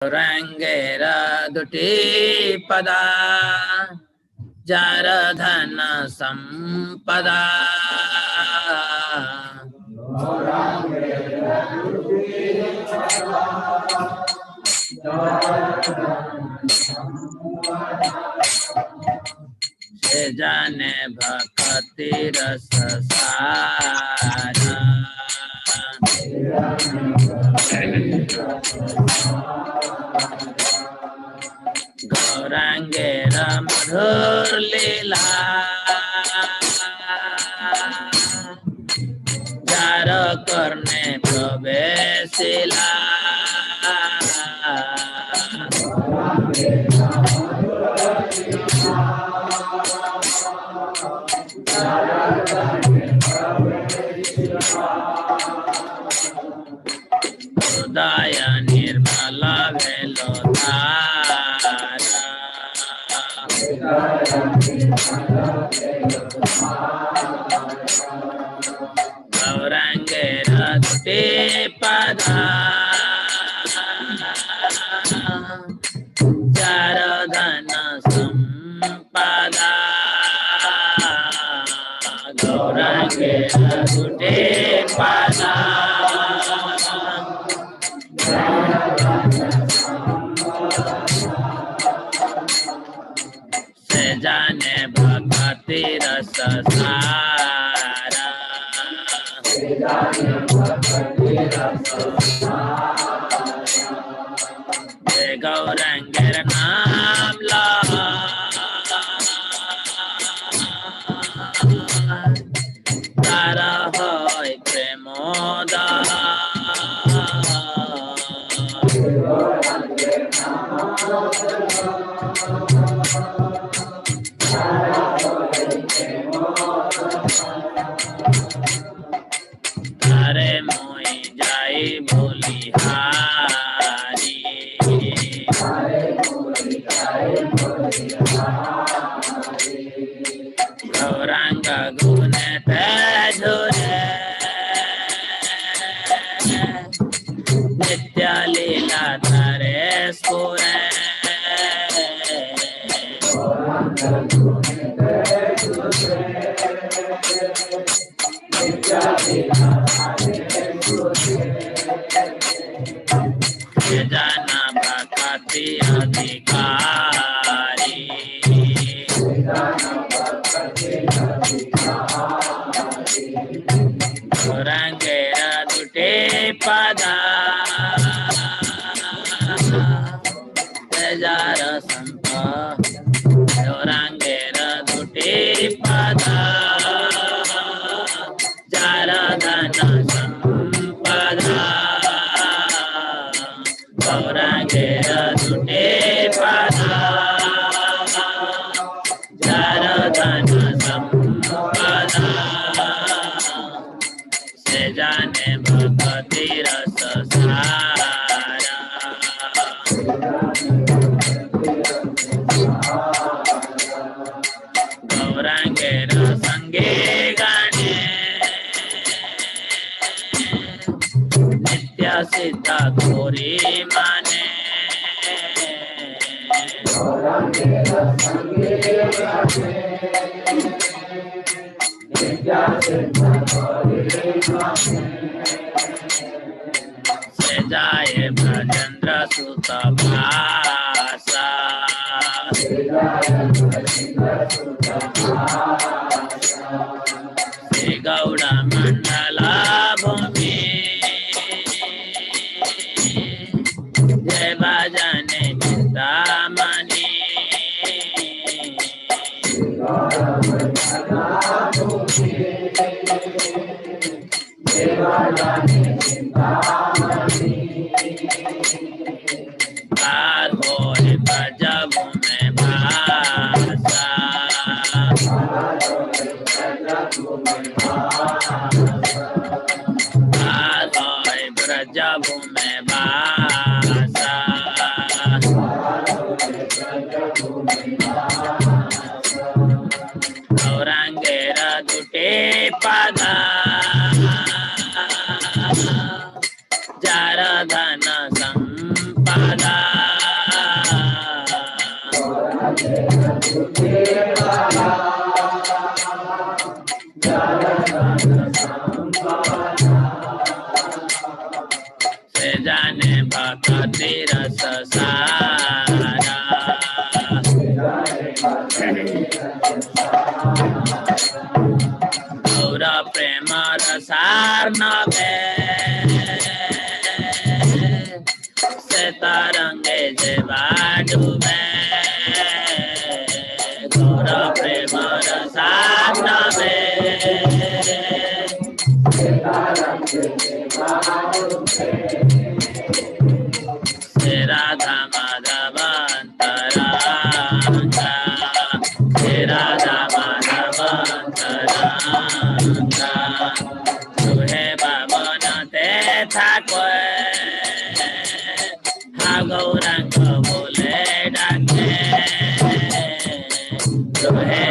रंगेर दुटी पदा जार धन संपदा से जाने भक्ति रस सारा गौरांगेर मधुर लीला जार करने प्रवेशिला हृदय निर्मल भेलो धारा गौरांगेर दुटी पदा जार धन संपदा गौरांगेर दुटी पदा से जाने भक्ति रस सारा गौरांगेर नाम ला तारा होय प्रेमोदा तारे मोई जाई बोली हारी गौरांग गुण तेजुरे नित्य लीला तारे स्फुरे जाना भक्ति अधिकारी गौरांगेर दुटी पदा जार गौरांगेर दुटी पदा जार धन संपदा गौरांगेर दुटी पदा जार धन संपदा से जाने भक्ति रस सारा गौरांगेर संगे गाने नित्य सिद्ध घोरी माने से जाए भजेंद्र सुत भाषा श्री गौड़ मंडला भूमि जय बाजाने चिंतामणि पार होए ब्रजभू में भाषा पार होए ब्रजभू में भाषा गौरांगेर दुटी पदा जार धन संपदा रस सारा गौर प्रेम रसार्णवे से तरंगे जेवा डूबे गौर प्रेम रसार्णवे से राधा माधव अंतरंगा से राधा माधव अंतरंगा तुहे बाबन ते ठाकुर हा गौरांग बोले डाके तुहे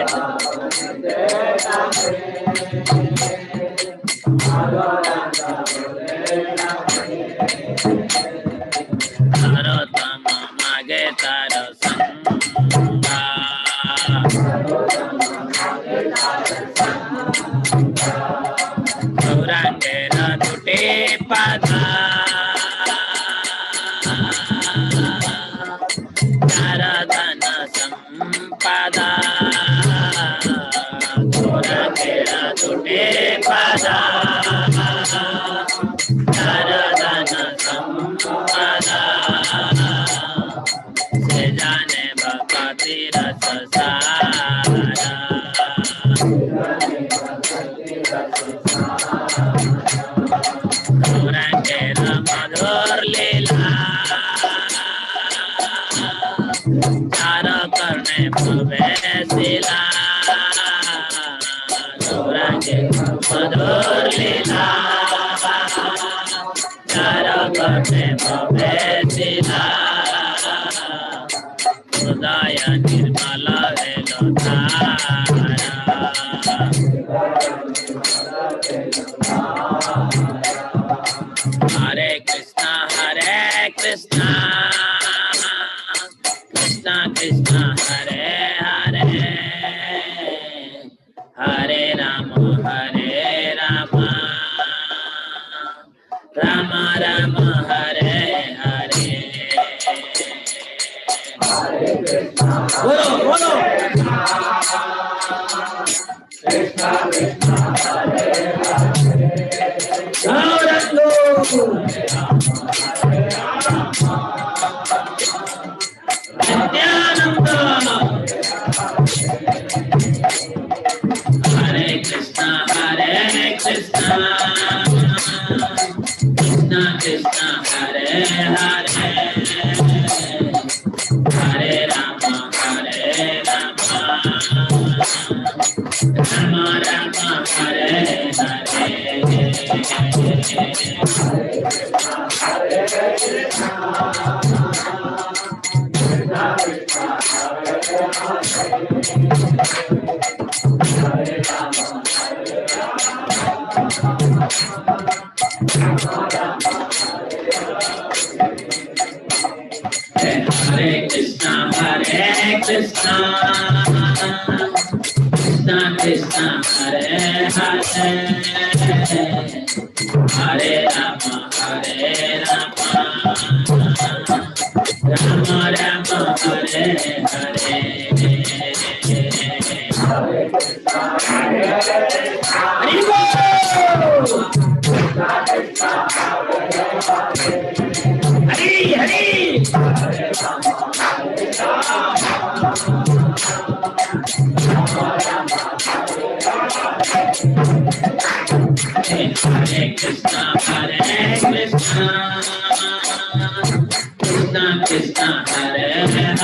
तम मागे तार संगा गौरांगेर दुटे पदा नारदन संपदा गौरांगेर दुटे पदा नारदन संपदा से जाने भक्ति रस सारा गौरांगेर मधुर लीला चार करने प्रवेशिला गौरांगेर मधुर लीला चार करने प्रवेशिला हृदय निर्मल हेलो धारा हरे कृष्णा कृष्णा कृष्णा हरे हरे हरे राम राम राम हरे हरे बोलो बोलो कृष्णा कृष्णा हरे हरे नित्यानंद हरे Krishna Krishna Krishna Hare Hare Hare Ram Ram Ram Hare Hare Hare Krishna Krishna Krishna Hare Hare Hare Rama Rama Rama Hare Hare Hari Hari Hare Krishna Krishna Krishna Hare Hare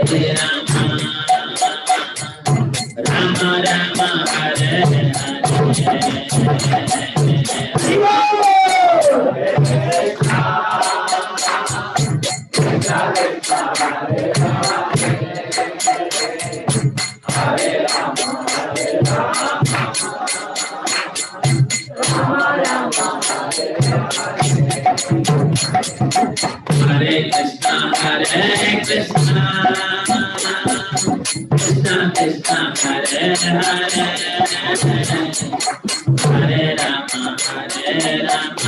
Hare Rama Rama Rama Hare Hare Krishna Krishna Krishna Hare Hare Hare Rama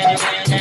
Hare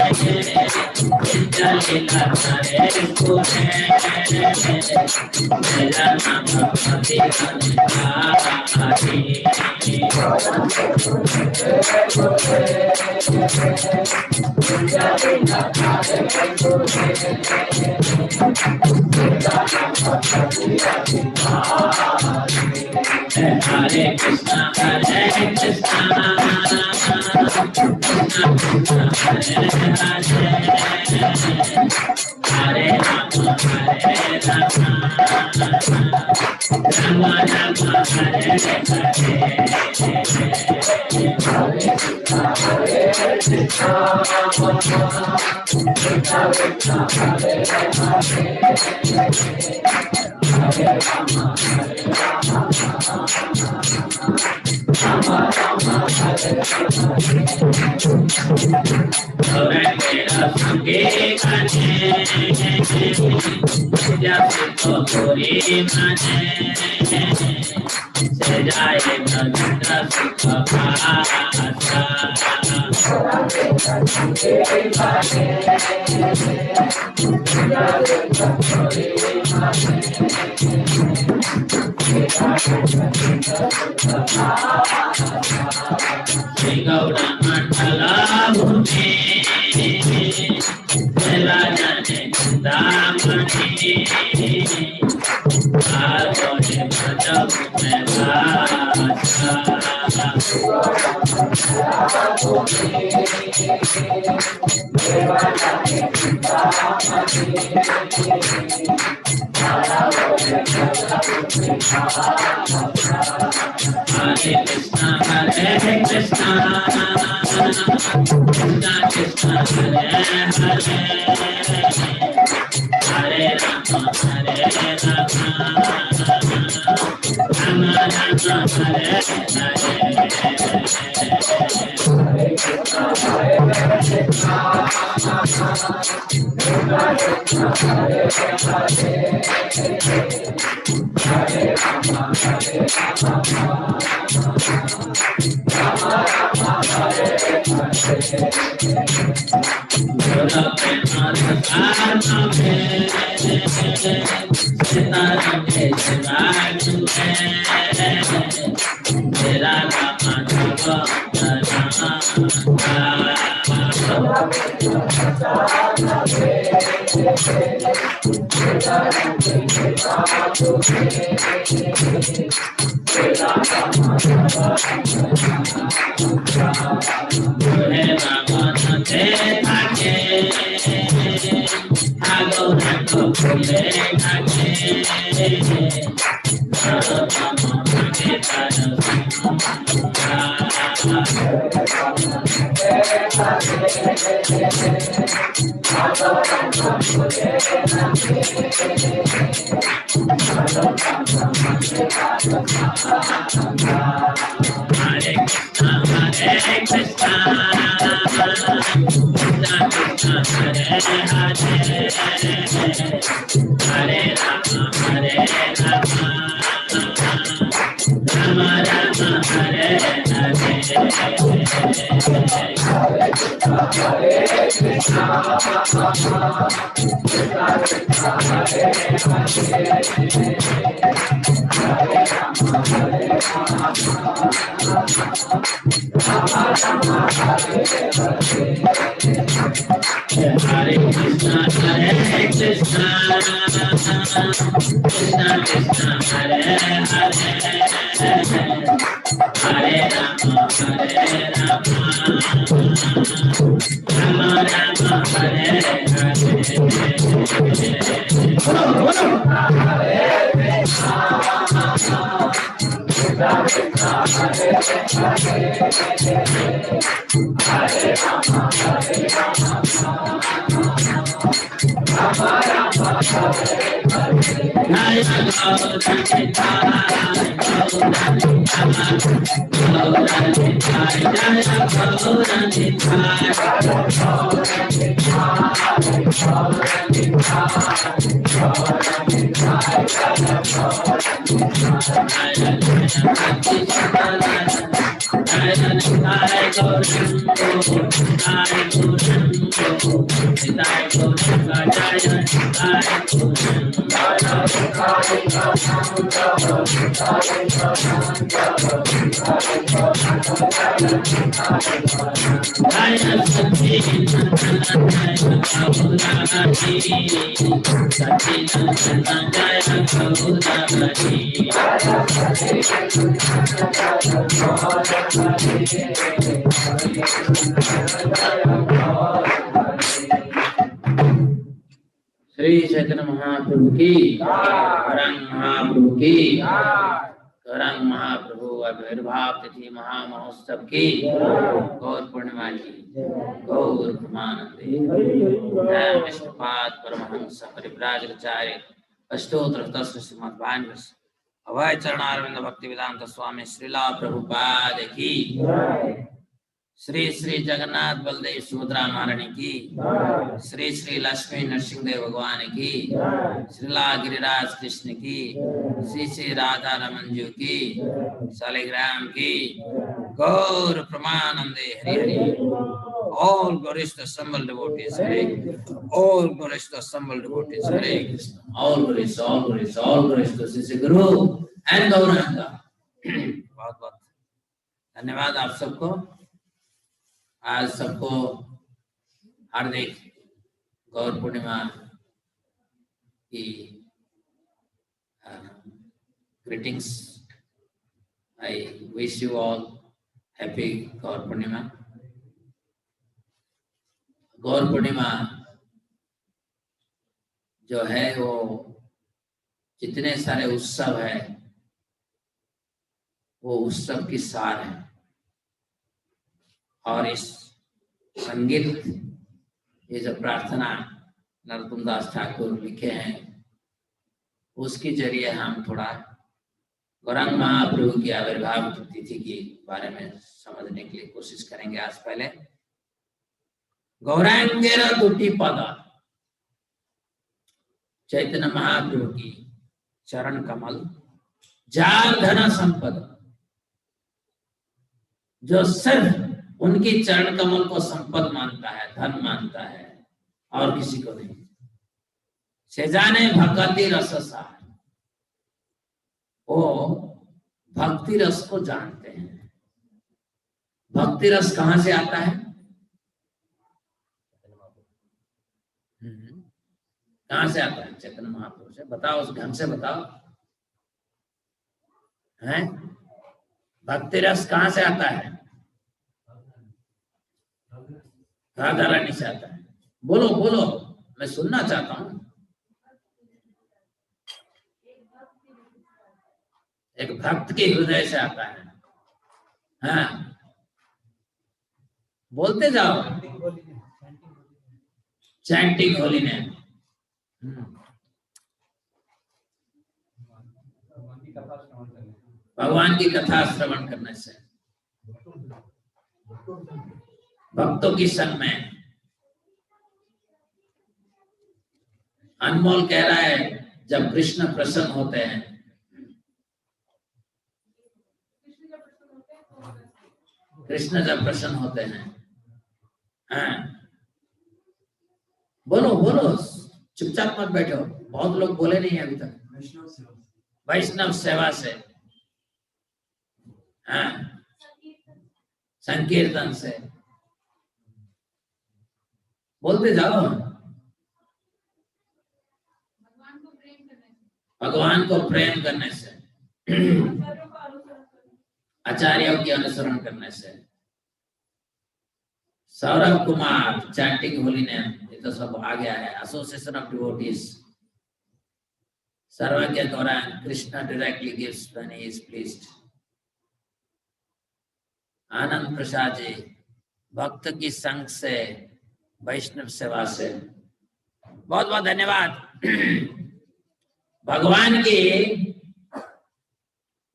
Shri Chaitanya Mahaprabhu की, गौरांग महाप्रभु की, गौरांग महाप्रभु आविर्भाव तिथि महामहोत्सव की, गौर पूर्णिमा की, गौर ब्रह्मानंदे विष्णुपाद परमहंस परिव्राजकाचार्य अष्टोत्तर तस्य श्रीमद् भागवत अभय चरणारविंद भक्ति वेदांत स्वामी श्रीला प्रभुपाद की, श्री श्री जगन्नाथ बलदेव सुभद्रा महारानी की, श्री श्री लक्ष्मी नरसिंहदेव भगवान की, श्रीला गिरिराज कृष्ण की, श्री श्री राधा रमन जी की, शालिग्राम की, गौर प्रमानंदे Hari Hari. All glories to assembled devotees, Hare. All glories to assembled devotees, Hare Krishna. All glories, all glories, all glories to Sri Guru and Gauranga. बहुत बहुत धन्यवाद आप सबको। आज सबको हार्दिक गौर पूर्णिमा की greetings. I wish you all happy गौर पूर्णिमा। गौर पूर्णिमा जो है वो जितने सारे उत्सव है वो उत्सव की सार है। और इस संगीत ये जो प्रार्थना नरोत्तम दास ठाकुर लिखे हैं उसके जरिए हम थोड़ा गौरांग महाप्रभु की आविर्भाव तिथि के बारे में समझने के लिए कोशिश करेंगे। आज पहले गौरांगेर दुटी पद चैतन्य महाप्रभु की चरण कमल जार धन संपद, जो सिर्फ उनकी चरण कमल को संपद मानता है, धन मानता है और किसी को नहीं। से जाने भक्ति रस सार, वो भक्ति रस को जानते हैं। भक्ति रस कहां से आता है? कहां से आता है? चैतन्य महाप्रभु से। बताओ, उस ढंग से बताओ हैं? भक्ति रस कहां से आता है? राधा रानी से आता है। बोलो बोलो, मैं सुनना चाहता हूं। एक भक्त के हृदय से आता है। हाँ, बोलते जाओ। चैंटिंग होली नेम, भगवान की कथा श्रवण करने से, भक्तों की संग में। अनमोल कह रहा है जब कृष्ण प्रसन्न होते हैं, कृष्ण जब प्रसन्न होते हैं। हाँ, बोलो बोलो, चुपचाप मत बैठो। बहुत लोग बोले नहीं अभी तक। वैष्णव सेवा से, हाँ, संकीर्तन से, बोलते जाओ। भगवान को प्रेम करने से, आचार्यों की अनुसरण करने से। Saurabh Kumar chanting holy name, ये तो सब आ गया है। एसोसिएशन ऑफ डिवोटीज, सर्वज्ञ Gauranga, Krishna directly gives when he is pleased. Anand Prasad ji, भक्त की संग से, वैष्णव सेवा से। बहुत बहुत धन्यवाद। भगवान की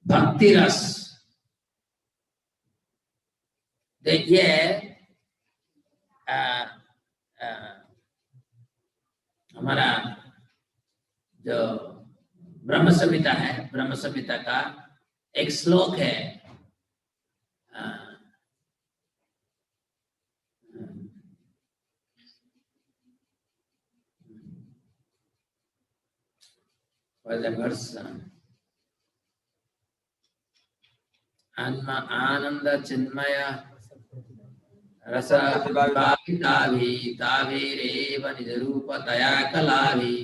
भक्ति रस देखिए, हमारा जो ब्रह्म संहिता है, ब्रह्म संहिता का एक श्लोक है, verse? आनंद चिन्मय रस ताभिरेव निज रूपतया कलाभि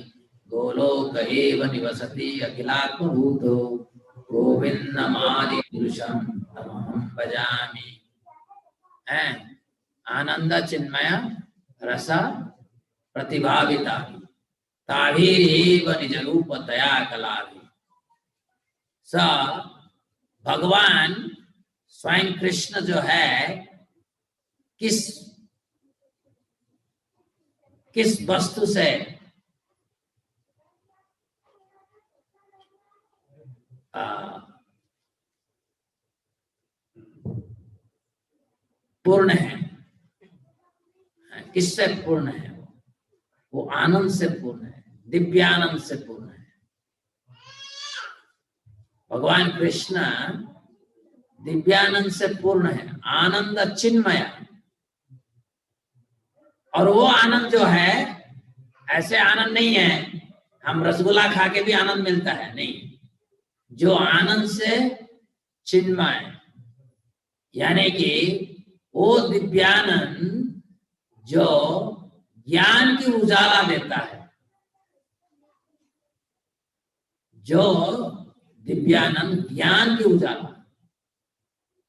गोलोक एव निवसति अखिलात्मभूतो गोविंदमादि पुरुषं तमहं भजामि। आनंद चिन्मय रस प्रतिभाविता ताभिरेव निज रूपतया कलाभि। स भगवान स्वयं कृष्ण जो है किस वस्तु से पूर्ण है, किससे पूर्ण है? वो आनंद से पूर्ण है, दिव्यानंद से पूर्ण है। भगवान कृष्ण दिव्यानंद से पूर्ण है, आनंद चिन्मय। और वो आनंद जो है ऐसे आनंद नहीं है हम रसगुल्ला खा के भी आनंद मिलता है, नहीं। जो आनंद से चिन्मय, यानी कि वो दिव्यानंद जो ज्ञान की उजाला देता है, जो दिव्यानंद ज्ञान की उजाला,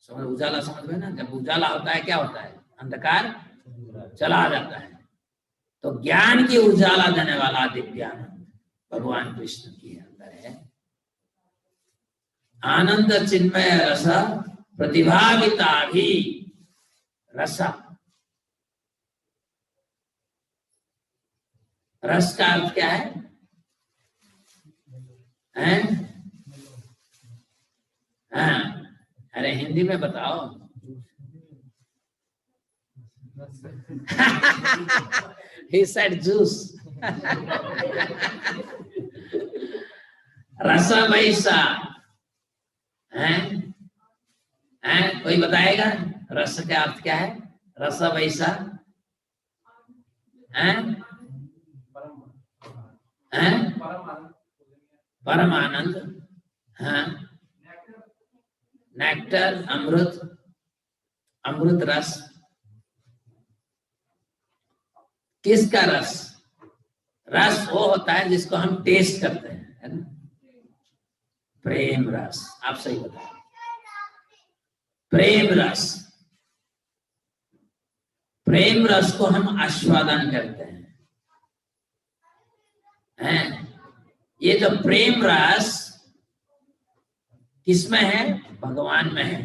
उजाला समझ में ना, जब उजाला होता है क्या होता है? अंधकार चला जाता है। तो ज्ञान की उजाला देने वाला दिव्यानंद भगवान कृष्ण के अंदर है। आनंद चिन्मय रस प्रतिभाविता भी रस, रस का अर्थ क्या है? हाँ, अरे हिंदी में बताओ। He said juice. रस वैसा है? कोई बताएगा रस का अर्थ क्या है? रस वैसा है? परम आनंद, हाँ, नेक्टर, अमृत, अमृत रस। किसका रस? रस वो होता है जिसको हम टेस्ट करते हैं, है ना? प्रेम रस, आप सही बताएं, प्रेम रस। प्रेम रस को हम आस्वादन करते हैं। ये जो प्रेम रस किसमें है? भगवान में है।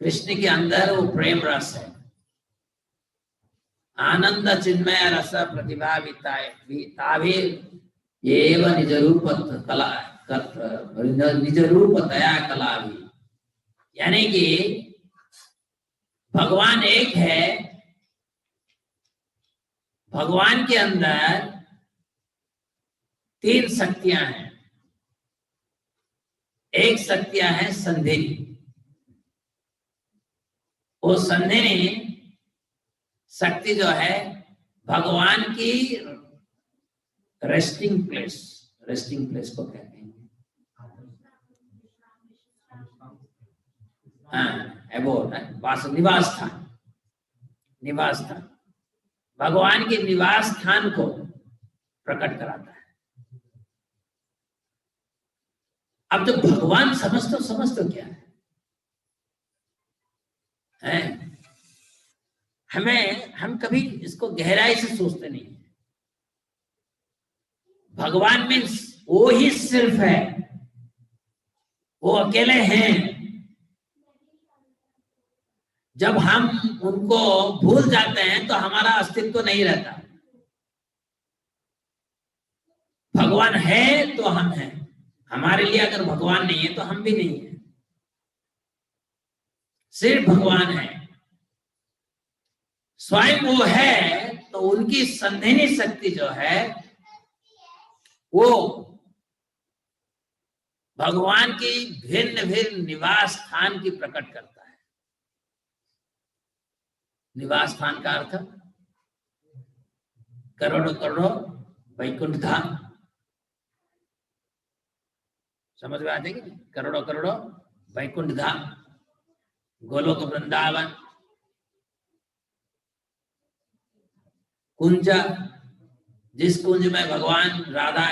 कृष्ण के अंदर वो प्रेम रस है। आनंद चिन्मय रस प्रतिभाविता एव निज रूप कला, निज रूप दया कला भी, यानी कि भगवान एक है। भगवान के अंदर तीन शक्तियां हैं। एक शक्तियां है संधिनी। वो संधिनी शक्ति जो है भगवान की रेस्टिंग प्लेस, रेस्टिंग प्लेस को कहते हैं, निवास स्थान, निवास स्थान। भगवान के निवास स्थान को प्रकट कराता है। अब तो भगवान समझ तो क्या है? हम कभी इसको गहराई से सोचते नहीं। भगवान मीन्स वो ही सिर्फ है, वो अकेले हैं। जब हम उनको भूल जाते हैं तो हमारा अस्तित्व नहीं रहता। भगवान है तो हम हैं। हमारे लिए अगर भगवान नहीं है तो हम भी नहीं है। सिर्फ भगवान है, स्वयं वो है। तो उनकी संधिनी शक्ति जो है वो भगवान की भिन्न भिन्न निवास स्थान की प्रकट करता है। निवास स्थान का अर्थ करोड़ों करोड़ों वैकुंठ धाम। समझ में आ जाएगी? करोड़ों करोड़ों वैकुंठ धाम, गोलोक वृंदावन, कुंज, जिस कुंज में भगवान राधा,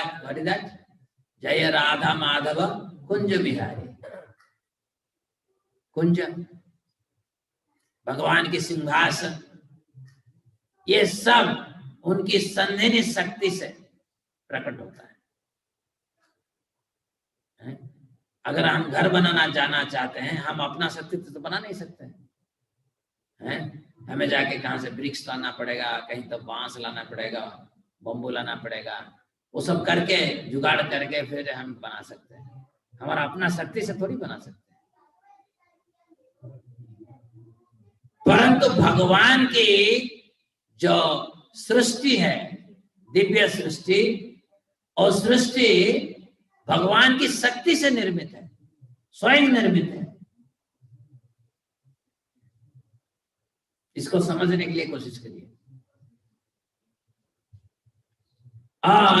जय राधा माधव कुंज बिहारी, कुंज भगवान की सिंहासन, ये सब उनकी संधिनी शक्ति से प्रकट होता है। अगर हम घर बनाना जाना चाहते हैं, हम अपना शक्ति तो बना नहीं सकते हैं। हमें जाके कहाँ से वृक्ष लाना पड़ेगा, कहीं तो बांस लाना पड़ेगा, बम्बू लाना पड़ेगा, वो सब करके जुगाड़ करके फिर हम बना सकते हैं। हमारा अपना शक्ति से थोड़ी बना सकते हैं। परंतु भगवान की जो सृष्टि है, दिव्य सृष्टि, और सृष्टि भगवान की शक्ति से निर्मित है, स्वयं निर्मित है। इसको समझने के लिए कोशिश करिए। और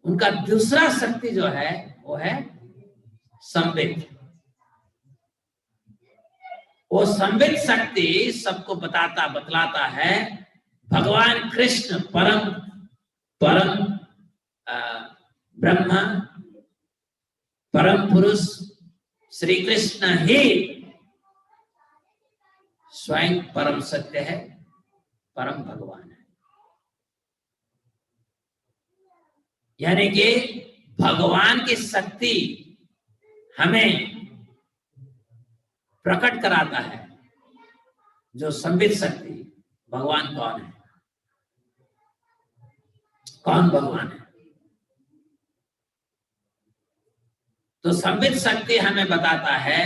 उनका दूसरा शक्ति जो है वो है संबित। वो संबित शक्ति सबको बतलाता है भगवान कृष्ण परम ब्रह्मा, परम पुरुष श्री कृष्ण ही स्वयं परम सत्य है, परम भगवान है। यानी कि भगवान की शक्ति हमें प्रकट कराता है। जो संबित शक्ति, भगवान कौन है, कौन भगवान है? तो संबित शक्ति हमें बताता है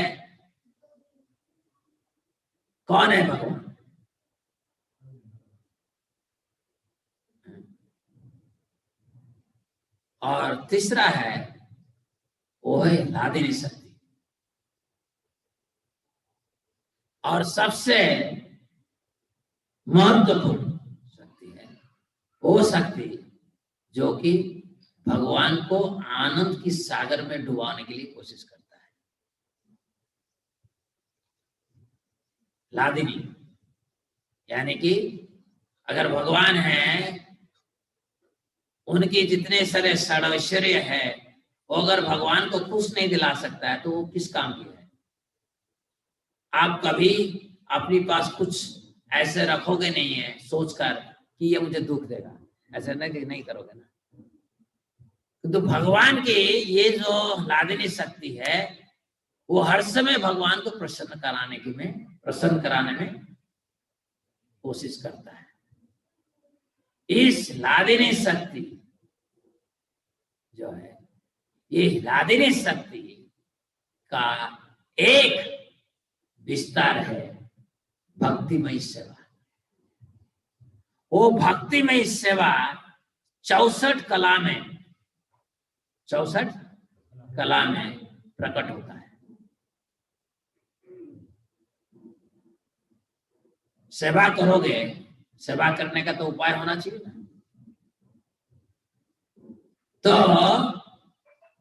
कौन है भगवान। और तीसरा है वो है लादिनी शक्ति। और सबसे महत्वपूर्ण शक्ति है वो शक्ति जो कि भगवान को आनंद की सागर में डुबाने के लिए कोशिश करता है, लादिनी। यानी कि अगर भगवान है, उनके जितने सारे षड्ऐश्वर्य है, वो अगर भगवान को खुश नहीं दिला सकता है तो वो किस काम की है? आप कभी अपने पास कुछ ऐसे रखोगे नहीं है सोचकर कि ये मुझे दुख देगा, ऐसा नहीं करोगे ना। तो भगवान की ये जो लादिनी शक्ति है वो हर समय भगवान को प्रसन्न कराने में कोशिश करता है। इस लादिनी शक्ति जो है, ये लादिनी शक्ति का एक विस्तार है भक्तिमय सेवा। वो भक्तिमय सेवा 64 कला में प्रकट होता है। सेवा करोगे, सेवा करने का तो उपाय होना चाहिए ना। तो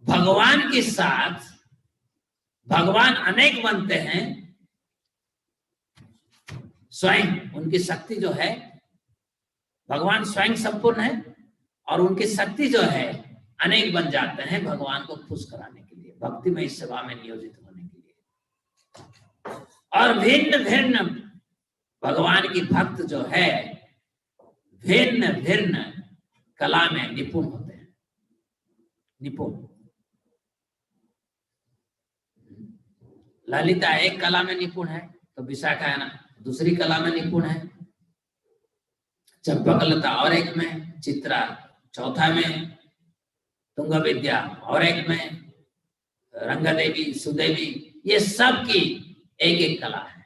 भगवान के साथ भगवान अनेक बनते हैं, स्वयं उनकी शक्ति जो है, भगवान स्वयं संपूर्ण है और उनकी शक्ति जो है अनेक बन जाते हैं भगवान को खुश कराने के लिए, भक्तिमय सेवा में नियोजित होने के लिए। और भिन्न भिन्न भगवान की भक्त जो है भिन्न भिन्न कला में निपुण होते हैं, निपुण। ललिता एक कला में निपुण है तो विशाखा है ना दूसरी कला में निपुण है, चंपकलता और एक में, चित्रा चौथा में, तुंग विद्या और एक में, रंगा देवी, सुदेवी, ये सब की एक एक कला है।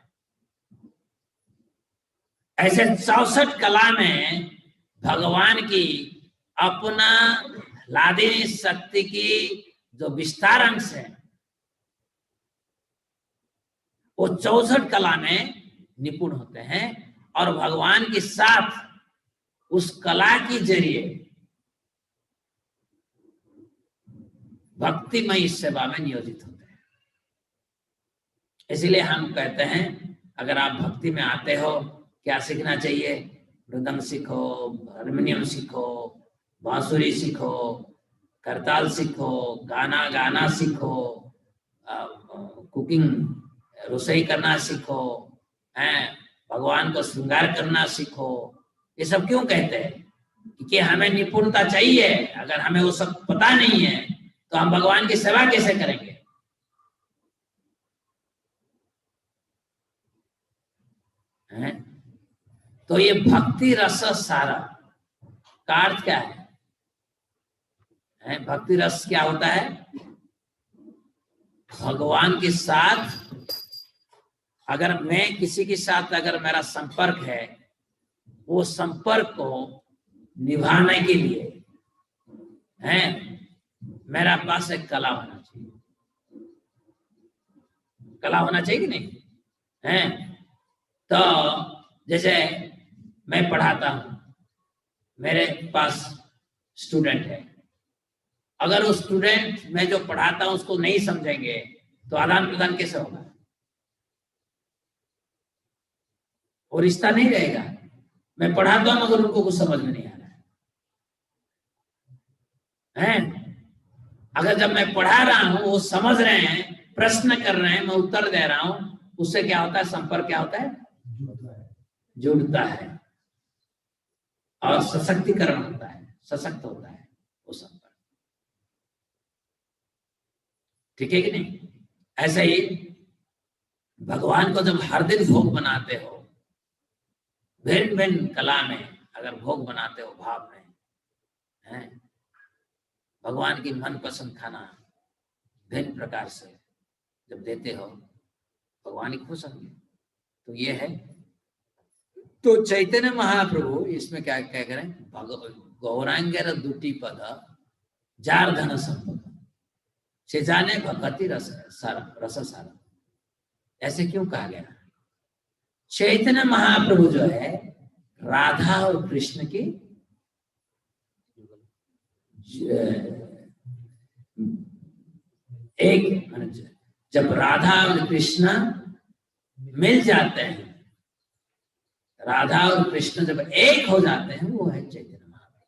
ऐसे 64 कला में भगवान की अपना लादिनी शक्ति की जो विस्तार अंश है वो 64 कला में निपुण होते हैं और भगवान के साथ उस कला के जरिए भक्तिमय सेवा में नियोजित होते हैं। इसलिए हम कहते हैं अगर आप भक्ति में आते हो, क्या सीखना चाहिए? मृदंग सीखो, हारमोनियम सीखो, बांसुरी सीखो, करताल सीखो, गाना गाना सीखो, कुकिंग रसोई करना सीखो, हैं, भगवान को श्रृंगार करना सीखो। ये सब क्यों कहते हैं? क्योंकि हमें निपुणता चाहिए। अगर हमें वो सब पता नहीं है तो हम भगवान की सेवा कैसे करेंगे? हैं? तो ये भक्ति रस सारा का अर्थ क्या है? भक्ति रस क्या होता है? भगवान के साथ अगर मैं किसी के साथ अगर मेरा संपर्क है, वो संपर्क को निभाने के लिए मेरा पास एक कला होना चाहिए। कला होना चाहिए कि नहीं? तो जैसे मैं पढ़ाता हूं, मेरे पास स्टूडेंट है, अगर वो स्टूडेंट मैं जो पढ़ाता हूं उसको नहीं समझेंगे तो आदान प्रदान कैसे होगा? वो रिश्ता नहीं रहेगा। मैं पढ़ाता हूं मगर उनको कुछ समझ में नहीं आ रहा है। अगर जब मैं पढ़ा रहा हूं वो समझ रहे हैं, प्रश्न कर रहे हैं, मैं उत्तर दे रहा हूं, उससे क्या होता है? संपर्क क्या होता है? जुड़ता है और सशक्तिकरण होता है, सशक्त होता है वो संपर्क। ठीक है कि नहीं? ऐसे ही भगवान को जब हर दिन भोग बनाते हो, भिन्न भिन्न कला में अगर भोग बनाते हो, भाव में भगवान की मनपसंद खाना भिन्न प्रकार से जब देते हो, भगवान ही खुश होंगे। तो ये है। तो चैतन्य महाप्रभु इसमें क्या क्या करें? गौरांगेर दुटी पद जार धन संपद से जाने भगति रस सारा। ऐसे क्यों कहा गया? चैतन्य महाप्रभु जो है राधा और कृष्ण की एक, जब राधा और कृष्ण मिल जाते हैं, राधा और कृष्ण जब एक हो जाते हैं, वो है चैतन्य महाप्रभु।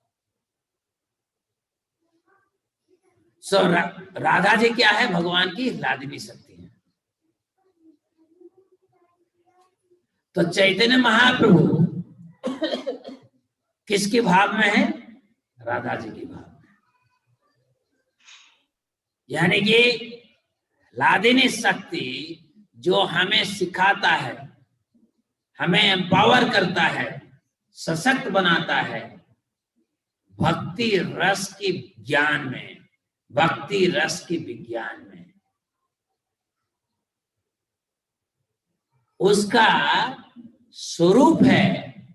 राधा जी क्या है? भगवान की लादिनी शक्ति है। तो चैतन्य महाप्रभु किसके भाव में है? राधा जी के भाव में। यानी कि लादिनी शक्ति जो हमें सिखाता है, हमें एम्पावर करता है, सशक्त बनाता है भक्ति रस की ज्ञान में, भक्ति रस की विज्ञान में। उसका स्वरूप है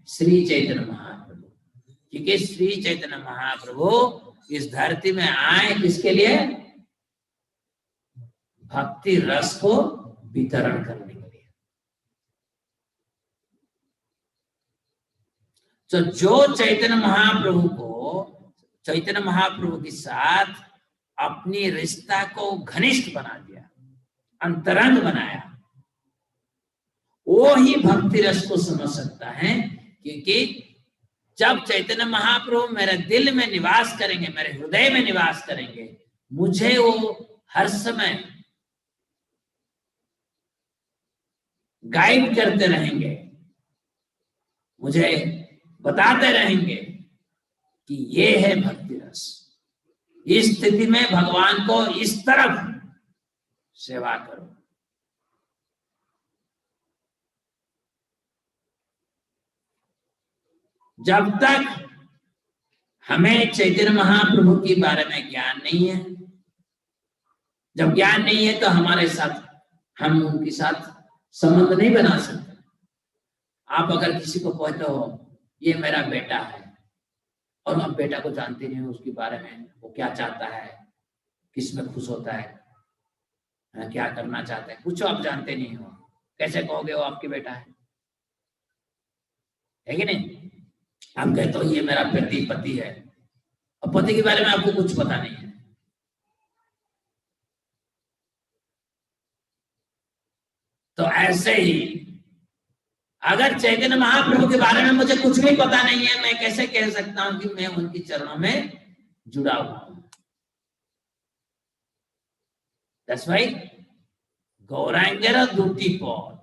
श्री चैतन्य महाप्रभु। क्योंकि श्री चैतन्य महाप्रभु इस धरती में आए किसके लिए? भक्ति रस को वितरण करने के लिए। तो जो चैतन्य महाप्रभु के साथ अपनी रिश्ता को घनिष्ठ बना दिया, अंतरंग बनाया, वो ही भक्ति रस को समझ सकता है। क्योंकि जब चैतन्य महाप्रभु मेरे दिल में निवास करेंगे, मेरे हृदय में निवास करेंगे, मुझे वो हर समय गाइड करते रहेंगे, मुझे बताते रहेंगे कि ये है भक्ति रस। इस स्थिति में भगवान को इस तरफ सेवा करो। जब तक हमें चैतन्य महाप्रभु के बारे में ज्ञान नहीं है, जब ज्ञान नहीं है तो हमारे साथ, हम उनके साथ संबंध नहीं बना सकते। आप अगर किसी को कहते हो ये मेरा बेटा है, और आप बेटा को जानते नहीं हो, उसके बारे में वो क्या चाहता है, किस में खुश होता है, क्या करना चाहता है, कुछ आप जानते नहीं हो, कैसे कहोगे वो आपके बेटा है कि नहीं? आप कहते हो ये मेरा पति है, और पति के बारे में आपको कुछ पता नहीं है, ऐसे ही अगर चैतन्य महाप्रभु के बारे में मुझे कुछ भी पता नहीं है, मैं कैसे कह सकता हूं कि मैं उनके चरणों में जुड़ा हुआ हूं। That's why गौरांगेर दूती पौध,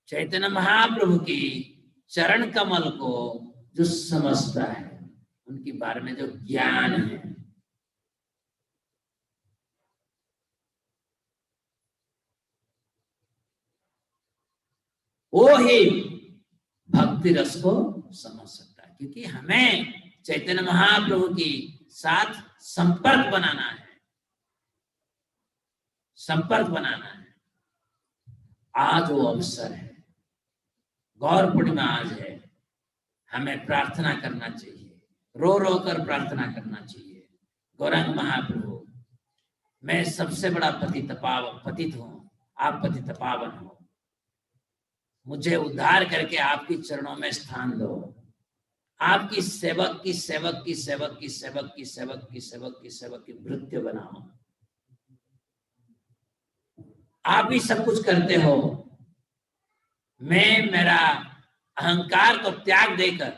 चैतन्य महाप्रभु की चरण कमल को जो समझता है, उनके बारे में जो ज्ञान है, वो ही भक्ति रस को समझ सकता है। क्योंकि हमें चैतन्य महाप्रभु की साथ संपर्क बनाना है, संपर्क बनाना है। आज वो अवसर है, गौर पूर्णिमा आज है, हमें प्रार्थना करना चाहिए, रो रो कर प्रार्थना करना चाहिए। गौरांग महाप्रभु, मैं सबसे बड़ा पतित हूं, आप पतित पावन हो, मुझे उद्धार करके आपकी चरणों में स्थान दो। आपकी सेवक की सेवक की सेवक की सेवक की सेवक की सेवक की सेवक की भृत्य बनाओ। आप ही सब कुछ करते हो, मैं मेरा अहंकार को त्याग देकर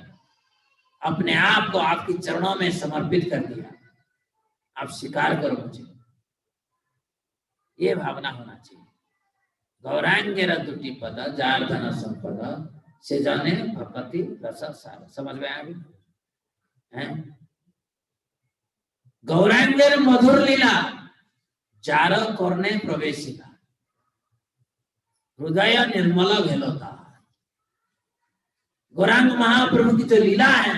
अपने आप को आपकी चरणों में समर्पित कर दिया, आप स्वीकार करो मुझे। ये भावना होना चाहिए। गौरांगेर दूती पद जार्धन संपद से जाने भक्ति रस सार। समझ में आया हैं? गौरांगेर मधुर लीला जार करने प्रवेशिला, हृदय निर्मल भेलोता। गौरांग महाप्रभु की जो लीला है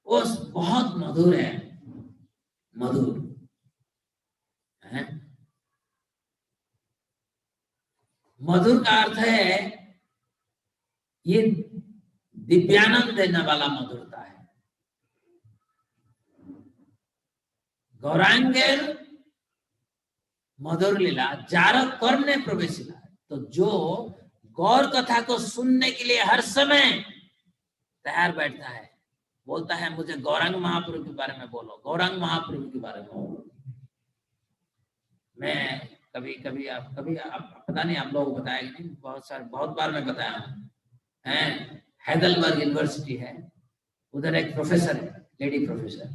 वो बहुत मधुर है, मधुर है। मधुर का अर्थ है ये दिव्यानंद देने वाला मधुरता है। गौरांगेर मधुर लीला जार करने प्रवेशिला, तो जो गौर कथा को सुनने के लिए हर समय तैयार बैठता है, बोलता है मुझे गौरांग महाप्रभु के बारे में बोलो, गौरांग महाप्रभु के बारे में बोलो। मैं कभी आप पता नहीं आप लोगों को बताया कि नहीं, बहुत बार मैं बताया हूँ। हैदलबर्ग यूनिवर्सिटी है, उधर एक प्रोफेसर है, लेडी प्रोफेसर,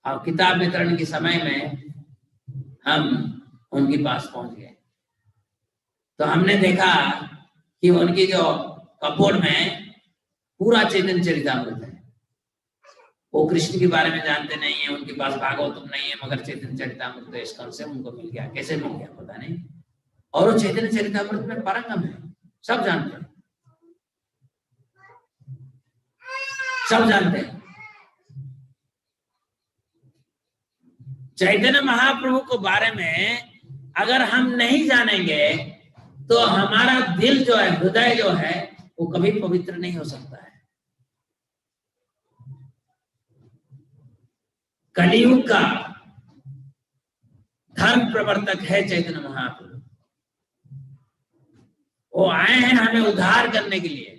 और किताब वितरण के समय में हम उनके पास पहुंच गए। तो हमने देखा कि उनकी जो कपबोर्ड में पूरा चैतन्य चरितामृत है। वो कृष्ण के बारे में जानते नहीं है, उनके पास भागवतम नहीं है, मगर चैतन्य चरितामृत तो इसका से उनको मिल गया। कैसे मिल गया पता नहीं, और वो चैतन्य चरितामृत में पारंगम है, सब जानते हैं, सब जानते हैं। चैतन्य महाप्रभु के बारे में अगर हम नहीं जानेंगे तो हमारा दिल जो है, हृदय जो है, वो कभी पवित्र नहीं हो सकता है। कलियुग का धर्म प्रवर्तक है चैतन्य महाप्रभु। वो आए हैं हमें उद्धार करने के लिए।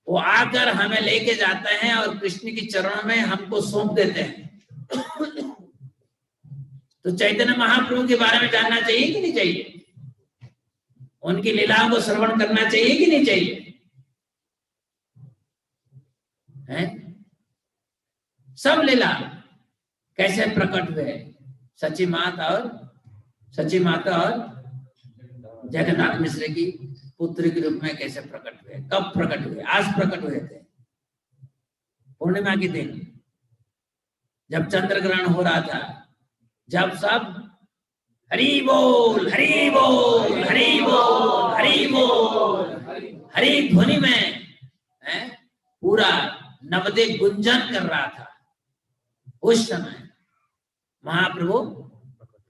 वो आकर हमें लेके जाते हैं और कृष्ण की चरणों में हमको सौंप देते हैं। तो चैतन्य महाप्रभु के बारे में जानना चाहिए कि नहीं चाहिए? उनकी लीलाओं को श्रवण करना चाहिए कि नहीं चाहिए? हैं? सब लीला कैसे प्रकट हुए, सची माता और जगन्नाथ मिश्र की पुत्र के रूप में कैसे प्रकट हुए, कब प्रकट हुए? आज प्रकट हुए थे पूर्णिमा के दिन, जब चंद्र ग्रहण हो रहा था, जब सब हरि बोल हरि बोल हरि बोल हरि बोल हरि ध्वनि में पूरा नवदीप गुंजन कर रहा था, उस समय महाप्रभु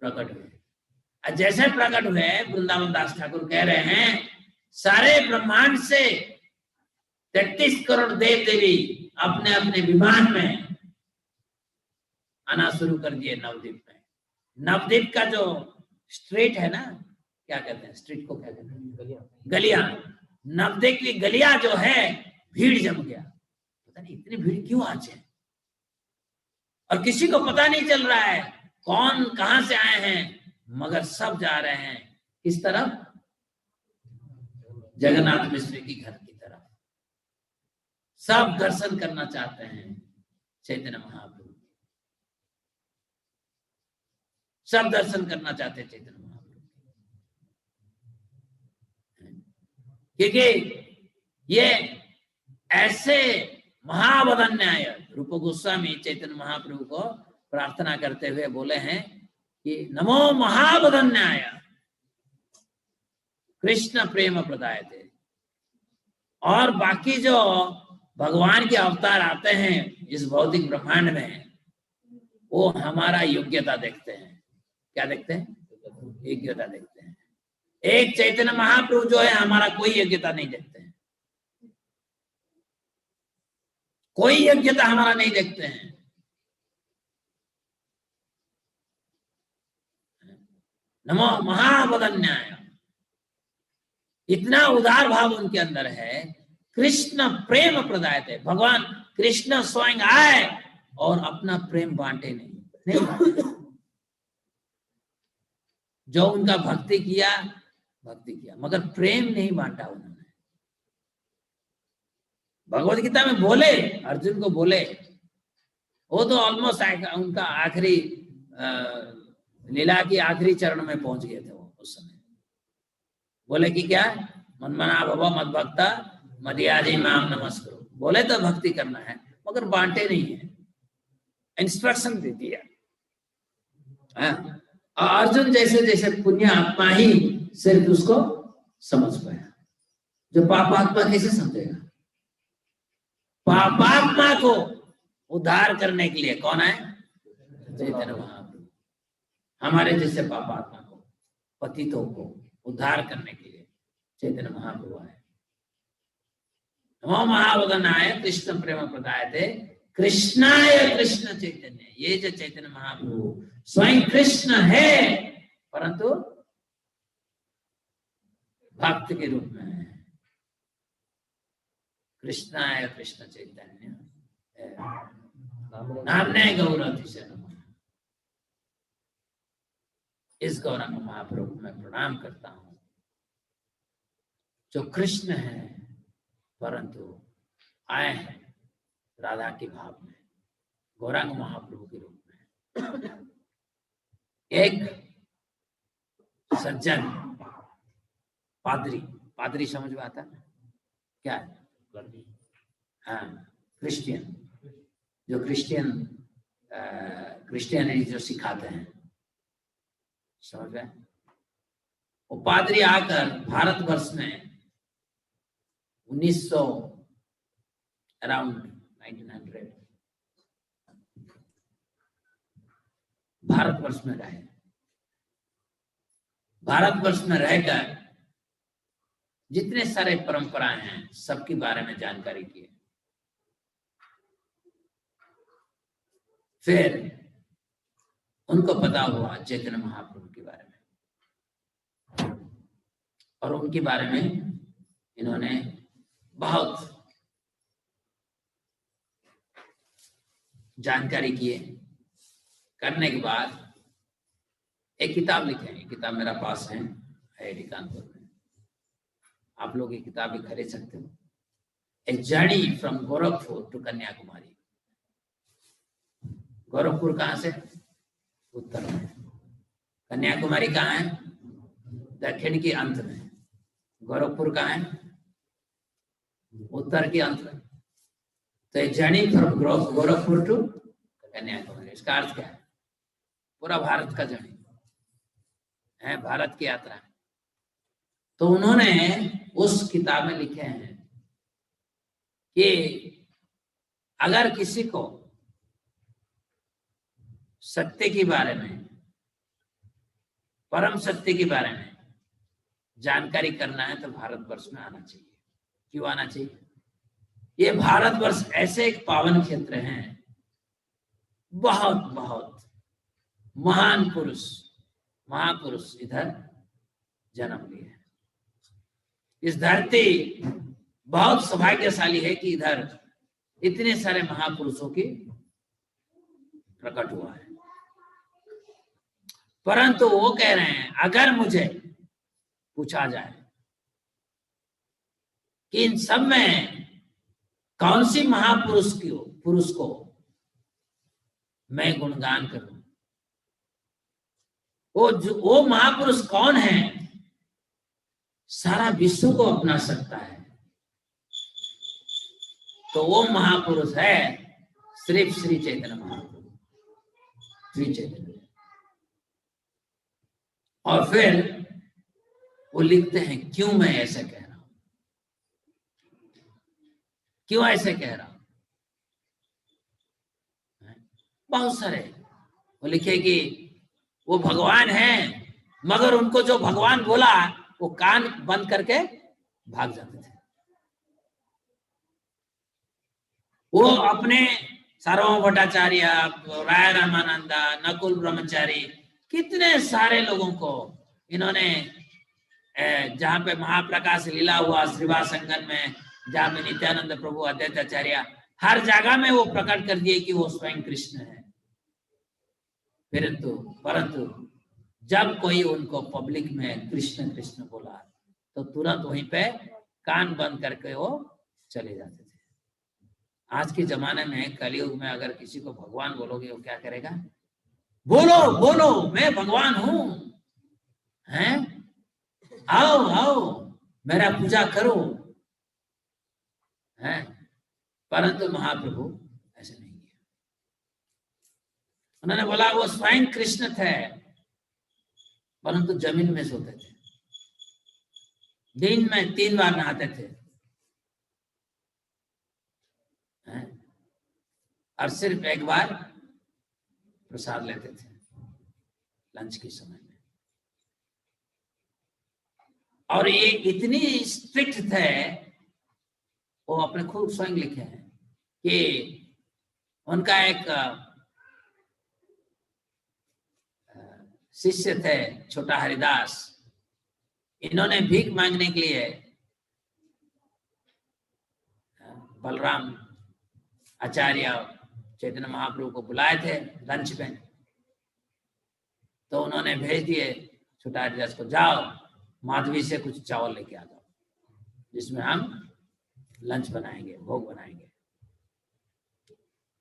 प्रकट हुए। जैसे प्रकट हुए, वृंदावन दास ठाकुर कह रहे हैं, सारे ब्रह्मांड से 33 करोड़ देव देवी अपने अपने विमान में आना शुरू कर दिए नवदीप में। नवदीप का जो स्ट्रीट है ना, क्या कहते हैं स्ट्रीट को, क्या कहते हैं, गलियां। नवदीप की गलियां जो है, भीड़ जम गया। पता नहीं इतनी भीड़ क्यों आज है, और किसी को पता नहीं चल रहा है कौन कहां से आए हैं, मगर सब जा रहे हैं किस तरफ? जगन्नाथ मिश्र की घर की तरफ। सब दर्शन करना चाहते हैं चैतन्य महाप्रभु, सब दर्शन करना चाहते हैं चैतन्य महाप्रभु, क्योंकि ये ऐसे महावदन्याय रूप गोस्वामी चैतन्य महाप्रभु को प्रार्थना करते हुए बोले हैं कि नमो महावदन्याय कृष्ण प्रेम प्रदाय थे। और बाकी जो भगवान के अवतार आते हैं इस भौतिक ब्रह्मांड में, वो हमारा योग्यता देखते हैं। क्या देखते हैं? योग्यता देखते हैं। एक चैतन्य महाप्रभु जो है हमारा कोई योग्यता नहीं देखते हैं, कोई योग्यता हमारा नहीं देखते हैं। नमो महावदन्याय, इतना उदार भाव उनके अंदर है। कृष्ण प्रेम प्रदाय थे, भगवान कृष्ण स्वयं आए और अपना प्रेम बांटे नहीं बांटे। जो उनका भक्ति किया मगर प्रेम नहीं बांटा उन्होंने। भगवत गीता में बोले, अर्जुन को बोले, वो तो ऑलमोस्ट उनका आखिरी लीला की आखिरी चरण में पहुंच गए थे वो उस समय। बोले कि क्या? मनमना भव मद भक्ता मदयाजी माम नमस्करो। बोले तो भक्ति करना है मगर बांटे नहीं है, इंस्ट्रक्शन दे दिया। अर्जुन जैसे जैसे पुण्य आत्मा ही सिर्फ उसको समझ पाया, जो पापात्मा कैसे समझेगा? पापात्मा को उद्धार करने के लिए कौन है? चैतन्य महाप्रभु। हमारे जैसे पापात्मा को, पतितों को उद्धार करने के लिए चैतन्य महाप्रभु आए। नमो महावदनाय कृष्ण प्रेम प्रदाय थे, कृष्णाय कृष्ण चैतन्य। ये जो चैतन्य महाप्रभु स्वयं कृष्ण है परंतु भक्त के रूप में है। कृष्णाय कृष्ण चैतन्य नामने गौरतिशय नमः। इस गौरंग महाप्रभु को मैं प्रणाम करता हूं, जो कृष्ण है परंतु आए हैं राधा के भाव में, गौरांग महाप्रभु के रूप में। एक सज्जन पादरी समझ में आता है क्या है? हाँ, क्रिश्चियन, जो क्रिश्चियनिटी जो सिखाते हैं, समझ में? वो पादरी आकर भारतवर्ष में 1900 अराउंड 1900 भारतवर्ष में रहे। भारतवर्ष में रहकर जितने सारे परंपराएं हैं सबके बारे में जानकारी की। फिर उनको पता हुआ चैतन्य महाप्रभु के बारे में, और उनके बारे में इन्होंने बहुत जानकारी किए। करने के बाद एक किताब लिखे हैं। किताब मेरा पास है IIT कानपुर में, आप लोग ये किताब भी खरीद सकते हो। A journey from Gorakhpur to Kanyakumari. Gorakhpur कहाँ से? उत्तर में। कन्याकुमारी कहाँ है? दक्षिण के अंत में। गोरखपुर कहाँ है? उत्तर के अंत में। तो a journey from Gorakhpur to Kanyakumari, इसका अर्थ क्या है? पूरा भारत का जर्नी है, भारत की यात्रा। तो उन्होंने उस किताब में लिखे हैं कि अगर किसी को सत्य के बारे में, परम सत्य के बारे में जानकारी करना है तो भारतवर्ष में आना चाहिए। क्यों आना चाहिए? ये भारतवर्ष ऐसे एक पावन क्षेत्र है, बहुत बहुत महान पुरुष, महापुरुष इधर जन्म लिए। इस धरती बहुत सौभाग्यशाली है कि इधर इतने सारे महापुरुषों की प्रकट हुआ है। परंतु वो कह रहे हैं अगर मुझे पूछा जाए कि इन सब में कौन सी पुरुष को मैं गुणगान करूं, वो महापुरुष कौन है, सारा विश्व को अपना सकता है, तो वो महापुरुष है सिर्फ श्री चैतन्य महाप्रभु, श्री चैतन्य। और फिर वो लिखते हैं क्यों मैं ऐसे कह रहा हूं, क्यों ऐसे कह रहा हूं। बहुत सारे वो लिखे कि वो भगवान है, मगर उनको जो भगवान बोला वो कान बंद करके भाग जाते थे। वो अपने सार्वभौम भट्टाचार्य, राय रामानंदा, नकुल ब्रह्मचारी, कितने सारे लोगों को इन्होंने, जहां पे महाप्रकाश लीला हुआ श्रीवास संगम में, जहां में नित्यानंद प्रभु, अद्वैताचार्य, हर जगह में वो प्रकट कर दिए कि वो स्वयं कृष्ण है। परंतु जब कोई उनको पब्लिक में कृष्ण कृष्ण बोला तो तुरंत वहीं पे कान बंद करके वो चले जाते थे। आज के जमाने में कलयुग में अगर किसी को भगवान बोलोगे वो क्या करेगा, बोलो बोलो मैं भगवान हूं, हैं, आओ आओ मेरा पूजा करो, हैं। परंतु महाप्रभु ऐसे नहीं किया। उन्होंने बोला वो स्वयं कृष्ण थे, परंतु जमीन में सोते थे, दिन में 3 बार नहाते थे, और सिर्फ एक बार प्रसाद लेते थे लंच के समय में। और ये इतनी स्ट्रिक्ट थे, वो अपने खुद स्वयं लिखे हैं कि उनका एक शिष्य थे छोटा हरिदास, इन्होंने भीख मांगने के लिए बलराम आचार्य चैतन्य महाप्रभु को बुलाए थे लंच में, तो उन्होंने भेज दिए छोटा हरिदास को, जाओ माधवी से कुछ चावल लेके आ जाओ जिसमें हम लंच बनाएंगे, भोग बनाएंगे।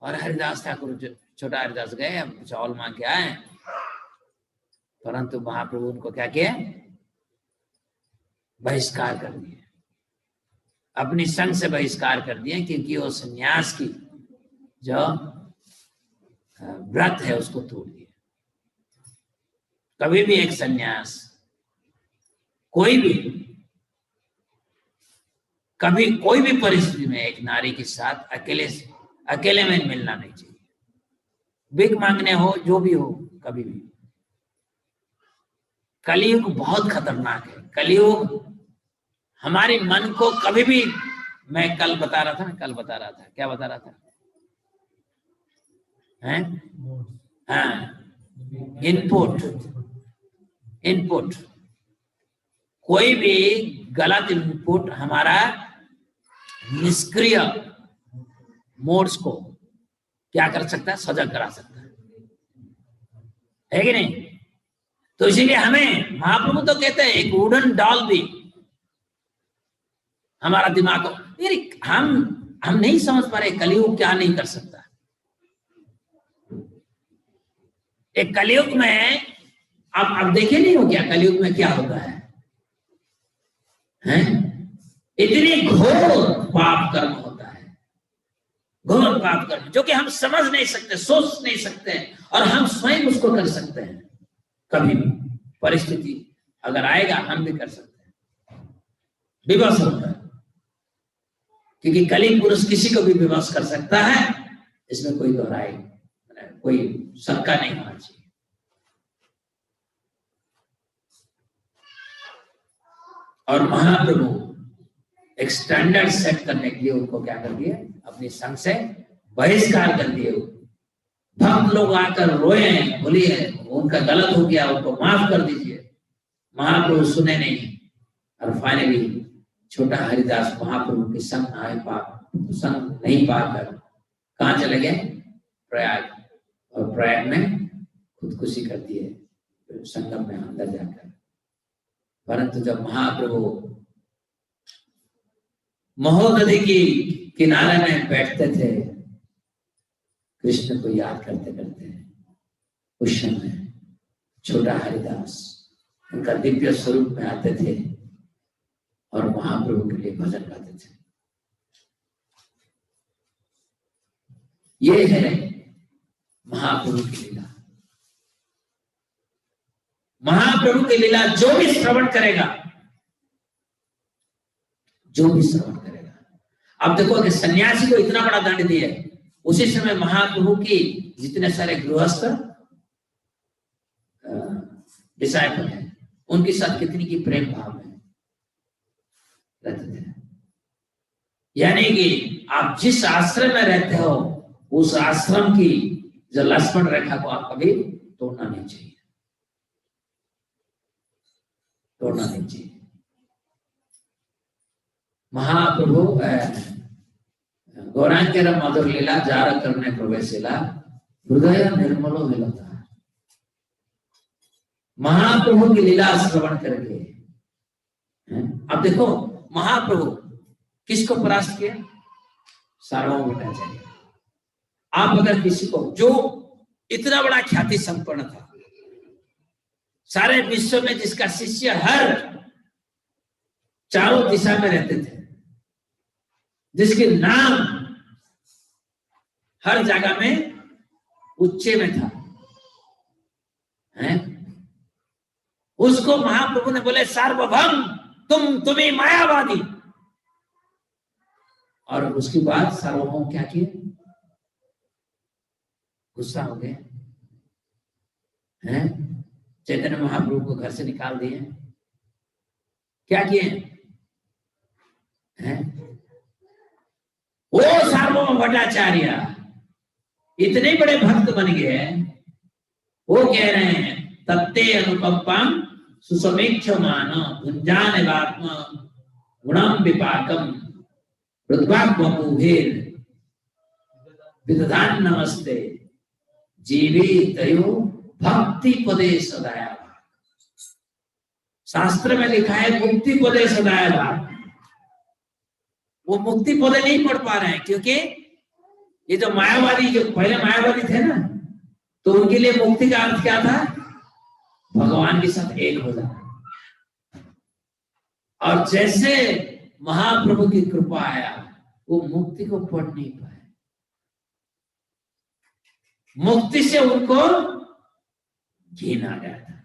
और हरिदास ठाकुर, छोटा हरिदास गए, हम चावल मांग के आए, परंतु महाप्रभु उनको क्या किए, बहिष्कार कर दिए, अपनी संघ से बहिष्कार कर दिए, क्योंकि वो संन्यास की जो व्रत है उसको तोड़ दिए। कभी भी एक संन्यास, कोई भी, कभी कोई भी परिस्थिति में एक नारी के साथ अकेले में मिलना नहीं चाहिए, भीख मांगने हो, जो भी हो, कभी भी। कलयुग बहुत खतरनाक है। कलयुग हमारे मन को कभी भी, मैं कल बता रहा था, क्या बता रहा था, हैं? हाँ, इनपुट, कोई भी गलत इनपुट हमारा निष्क्रिय मोड्स को क्या कर सकता है, सजग करा सकता है कि नहीं। तो इसीलिए हमें महाप्रभु तो कहते हैं एक वुडन डॉल भी हमारा दिमाग को, हम नहीं समझ पा रहे कलयुग क्या नहीं कर सकता। एक कलयुग में अब देखे नहीं हो क्या कलयुग में क्या होता है, हैं? इतनी घोर पाप कर्म होता है, घोर पाप कर्म जो कि हम समझ नहीं सकते, सोच नहीं सकते, और हम स्वयं उसको कर सकते हैं। कभी भी परिस्थिति अगर आएगा हम भी कर सकते हैं, विवश होता है, क्योंकि कली पुरुष किसी को भी विवश कर सकता है, इसमें कोई दोहराई, कोई शंका नहीं होना चाहिए। और महाप्रभु एक स्टैंडर्ड सेट करने के लिए उनको क्या कर दिए, अपनी संघ से बहिष्कार कर दिए। भक्त लोग आकर रोए, बोलिए उनका गलत हो गया, उनको माफ कर दीजिए। महाप्रभु सुने नहीं, और फाइनली छोटा हरिदास महाप्रभु के संग नहीं पाकर कहाँ चले गए, प्रयाग, और प्रयाग में खुदकुशी करती है संगम में अंदर जाकर। परंतु जब महाप्रभु महोदधि की किनारे में बैठते थे कृष्ण को याद करते करते, उस समय छोटा हरिदास उनका दिव्य स्वरूप में आते थे और महाप्रभु के लिए भजन गाते थे। ये है महाप्रभु की लीला। महाप्रभु की लीला जो भी श्रवण करेगा, जो भी श्रवण करेगा। अब देखो कि सन्यासी को इतना बड़ा दंड दिया, उसी समय महाप्रभु की जितने सारे गृहस्थ डिसाइपल हैं, उनके साथ कितनी की प्रेम भाव में रहते थे। यानी कि आप जिस आश्रम में रहते हो, उस आश्रम की जो लक्ष्मण रेखा को आप कभी तोड़ना नहीं चाहिए, तोड़ना नहीं चाहिए। महाप्रभु गौरांग मधुर लीला जार करने प्रवेशिला हृदय निर्मलो मिलता। महाप्रभु की लीला श्रवण करके, अब देखो महाप्रभु किसको परास्त किया? सार्वभौम भट्टाचार्य। आप अगर किसी को, जो इतना बड़ा ख्याति संपन्न था, सारे विश्व में जिसका शिष्य हर चारों दिशा में रहते थे, जिसके नाम हर जगह में उच्चे में था, उसको महाप्रभु ने बोले सार्वभौम तुम्हें मायावादी। और उसके बाद सार्वभौम क्या किए? गुस्सा हो गए हैं, चैतन्य महाप्रभु को घर से निकाल दिए। क्या किए हैं? वो सार्वभौम भट्टाचार्य इतने बड़े भक्त बन गए, वो कह रहे हैं तत्ते अनुकंपम सुसमीक्षमान भुंजानवात्म गुणम विपाकम रुद्वाग्वमुभेर विदधान नमस्ते जीवितयो भक्ति पदे सदाया। शास्त्र में लिखा है मुक्ति पदे सदाया। वो मुक्ति पदे नहीं पढ़ पा रहे हैं, क्योंकि ये जो मायावादी, जो पहले मायावादी थे ना, तो उनके लिए मुक्ति का अर्थ क्या था? भगवान के साथ एक हो जाना। और जैसे महाप्रभु की कृपा आया, वो मुक्ति को पढ़ नहीं पाए। मुक्ति से उनको घिन आ गया था।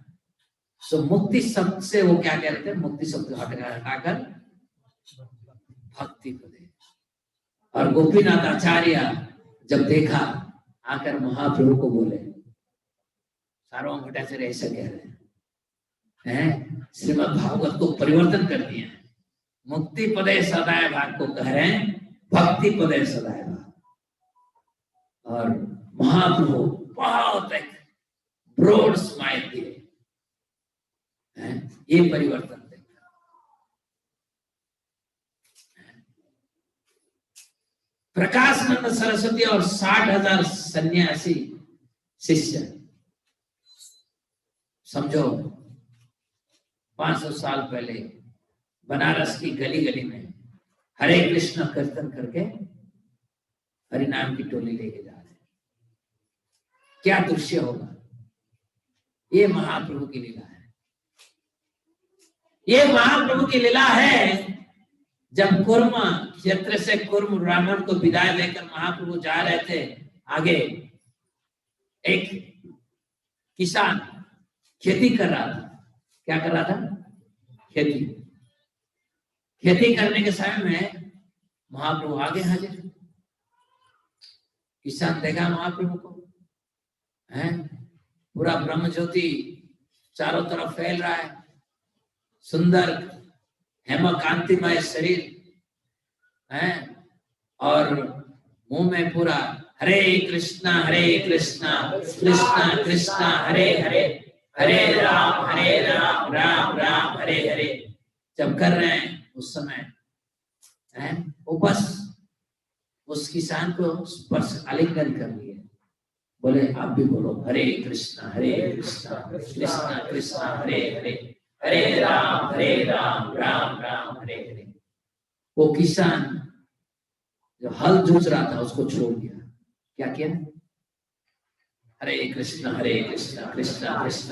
सो मुक्ति शब्द से वो क्या कह रहे थे? मुक्ति शब्द हटाकर भक्ति को दे। और गोपीनाथ आचार्य जब देखा, आकर महाप्रभु को बोले, सार्वभौम भट्टाचार्य ऐसा कह रहे हैं, श्रीमद् भागवत को परिवर्तन कर दिए हैं, मुक्ति पदे सदाय भाग को कह रहे हैं भक्ति पदे सदाय भाग। और महाप्रभु बहुत एक ब्रॉड स्माइल दिए, ये परिवर्तन देखा। प्रकाशानंद सरस्वती और 60,000 सन्यासी शिष्य, समझो 500 साल पहले बनारस की गली गली में हरे कृष्ण कीर्तन करके हरिनाम की टोली लेके जा रहे हैं। क्या दृश्य होगा? ये महाप्रभु की लीला है। ये महाप्रभु की लीला है। जब कुर्म क्षेत्र से कुर्म ब्राह्मण को विदाई लेकर महाप्रभु जा रहे थे, आगे एक किसान खेती कर रहा था। क्या कर रहा था? खेती करने के समय में महाप्रभु आगे हाजिर। किसान देखा महाप्रभु को, पूरा ब्रह्म ज्योति चारों तरफ फैल रहा है, सुंदर हेमकांतिमय शरीर है, और मुंह में पूरा हरे कृष्णा कृष्णा कृष्णा हरे हरे, हरे राम राम राम हरे हरे जब कर रहे हैं, उस समय वो बस उस किसान को स्पर्श आलिंगन कर लिए, बोले आप भी बोलो हरे कृष्णा कृष्णा कृष्णा हरे हरे, हरे राम राम राम हरे हरे। वो किसान जो हल जूझ रहा था उसको छोड़ दिया, क्या किया? हरे कृष्णा कृष्णा कृष्णा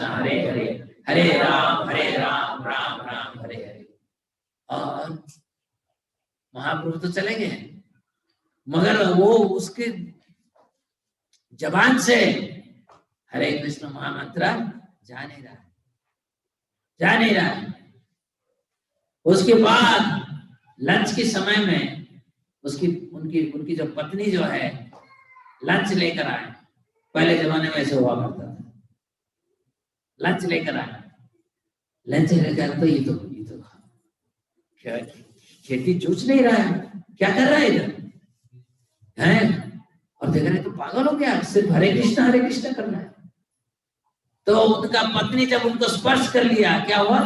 हरे हरे, हरे राम राम राम हरे हरे। और महाप्रभु तो चले गए, मगर वो उसके जबान से हरे कृष्ण महामंत्र जा नहीं रहा है। उसके बाद लंच के समय में उनकी जो पत्नी जो है लंच लेकर आए। पहले जमाने में ऐसे हुआ करता था, लंच लेकर आए। लंच लेकर तो ये तो क्या खेती जूझ नहीं रहा है, क्या कर रहा है इधर है? और देख रहे तो पागल हो गया, सिर्फ हरे कृष्णा करना है। तो उनका पत्नी जब उनको स्पर्श कर लिया, क्या हुआ?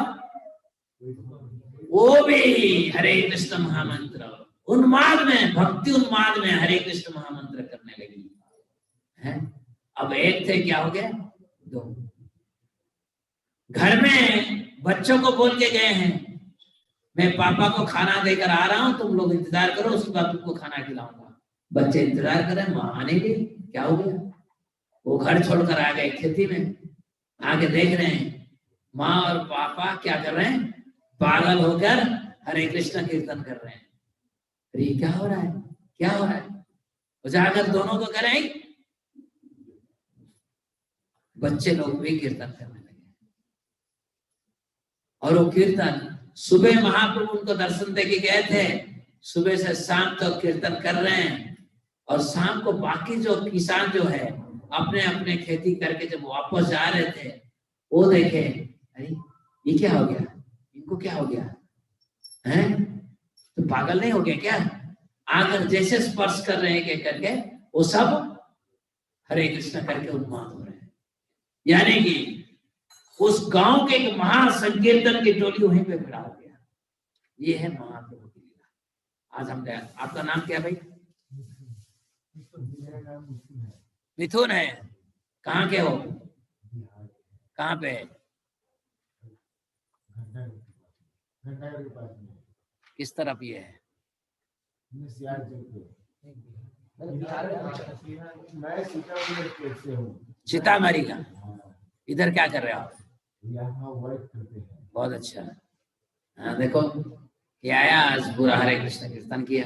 वो भी हरे कृष्ण महामंत्र उन्माद में, भक्ति उन्माद में हरे कृष्ण महामंत्र करने लगी है। अब एक थे, क्या हो गया? दो। घर में बच्चों को बोल के गए हैं, मैं पापा को खाना देकर आ रहा हूं, तुम लोग इंतजार करो, उसके बाद तुमको खाना खिलाऊंगा। बच्चे इंतजार कर रहे हैं, माँ आने की। क्या हो गया? वो घर छोड़कर आ गए खेती में। आगे देख रहे हैं माँ और पापा क्या कर रहे हैं? पागल होकर हरे कृष्ण कीर्तन कर रहे हैं। अरे क्या हो रहा है, क्या हो रहा है? जाकर दोनों को करें, बच्चे लोग भी कीर्तन करने लगे। और वो कीर्तन सुबह महाप्रभु उनको दर्शन देके गए थे, सुबह से शाम तक कीर्तन कर रहे हैं। और शाम को बाकी जो किसान जो है अपने अपने खेती करके जब वापस जा रहे थे, वो देखे अरे ये क्या हो गया, इनको क्या हो गया है? तो पागल नहीं हो गया क्या? आकर जैसे स्पर्श कर रहे हैं करके वो सब हरे कृष्ण करके उन्माद हो रहे हैं। यानी कि उस गांव के एक महासंकीर्तन की टोली वहीं पे खड़ा हो गया। ये है महाप्रभु की लीला। आज हम गए। आपका नाम क्या भाई? मिथुन है। कहाँ के हो? कहाँ पे? किस तरफ ये है? सीतामढ़ी का। इधर क्या कर रहे हो आप? बहुत अच्छा। हाँ देखो ये आया आज पूरा हरे कृष्ण कीर्तन किया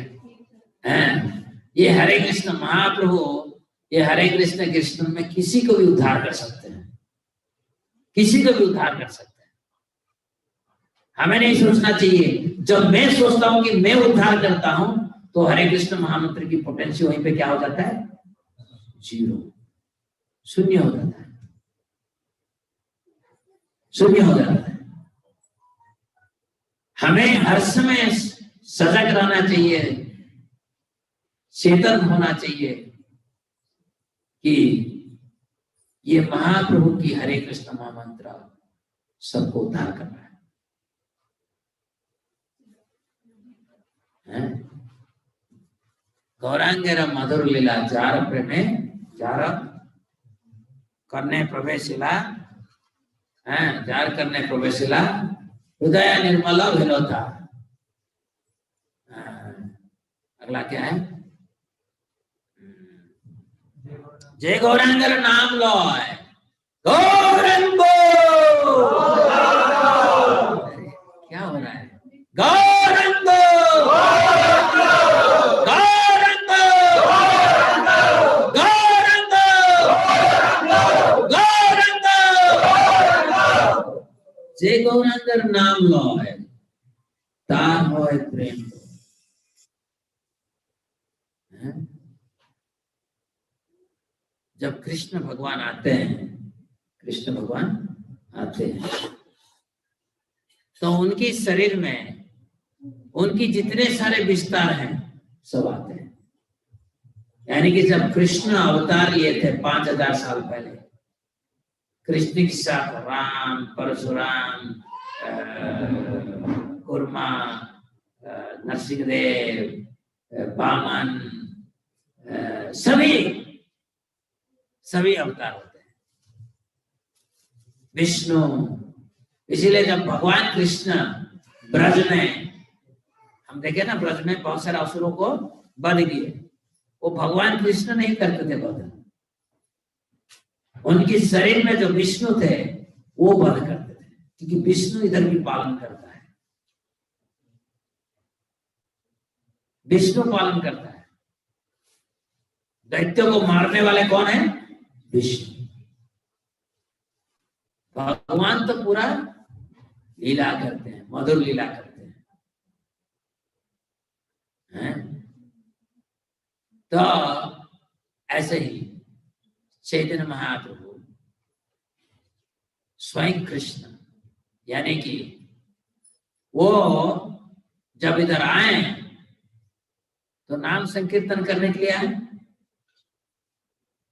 है। ये हरे कृष्ण महाप्रभु, ये हरे कृष्ण कीर्तन में किसी को भी उद्धार कर सकते हैं, किसी को भी उद्धार कर सकते हैं। हमें नहीं सोचना चाहिए, जब मैं सोचता हूं कि मैं उद्धार करता हूं तो हरे कृष्ण महामंत्र की पोटेंसी वहीं पे क्या हो जाता है? जीरो, शून्य हो जाता है, शून्य हो जाता है। हमें हर समय सजग रहना चाहिए, चेतन होना चाहिए कि ये महाप्रभु की हरे कृष्ण महामंत्र सबको उद्धार करना है। गौरांगेर मधुर लीला जार प्रेमे जार करने प्रवेशिला है, जार करने प्रवेशिला हृदय निर्मला विनोता। अगला क्या है? जय गौरांगर नाम लो है। गौरंगो क्या हो रहा है? गौरंगो गौरंगो गौरंगो गौरंगो। जय गौरांगर नाम लो है, तार हो प्रेम। जब कृष्ण भगवान आते हैं, कृष्ण भगवान आते हैं तो उनके शरीर में उनकी जितने सारे विस्तार हैं सब आते हैं। यानी कि जब कृष्ण अवतार लिए थे 5000 साल पहले, कृष्ण के साथ राम, परशुराम, कुर्मा, नरसिंहदेव, वामन, सभी अवतार होते हैं। विष्णु, इसीलिए जब भगवान कृष्ण ब्रज में, हम देखे ना ब्रज में बहुत सारे असुरों को वध किए, वो भगवान कृष्ण नहीं करते थे वध, उनके शरीर में जो विष्णु थे वो वध करते थे, क्योंकि विष्णु इधर भी पालन करता है, विष्णु पालन करता है। दैत्यों को मारने वाले कौन है? विष्णु। भगवान तो पूरा लीला करते हैं, मधुर लीला करते हैं। तो ऐसे ही चैतन्य महाप्रभु स्वयं कृष्ण, यानी कि वो जब इधर आए तो नाम संकीर्तन करने के लिए आए,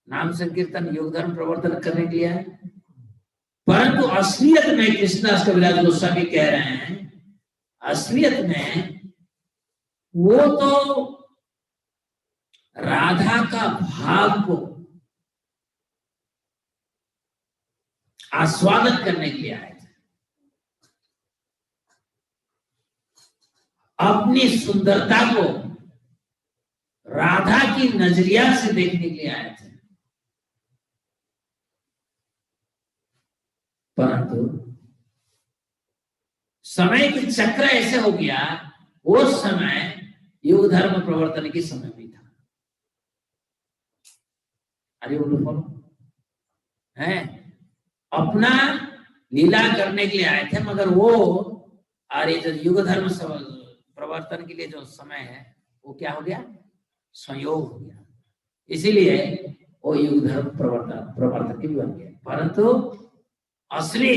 नाम संकीर्तन योग धर्म प्रवर्तन करने के लिए आए। परंतु असलियत में कृष्णदास कविराज गोस्वामी कह रहे हैं, असलियत में वो तो राधा का भाव को आस्वादन करने के लिए आए थे, अपनी सुंदरता को राधा की नजरिया से देखने के लिए आए थे। परंतु समय की चक्र ऐसे हो गया, वो समय युग धर्म प्रवर्तन की समय भी था। अरे वो है अपना लीला करने के लिए आए थे, मगर वो अरे जो युग धर्म प्रवर्तन के लिए जो समय है वो क्या हो गया? संयोग हो गया। इसीलिए वो युग धर्म प्रवर्तक भी बन गए। परंतु असली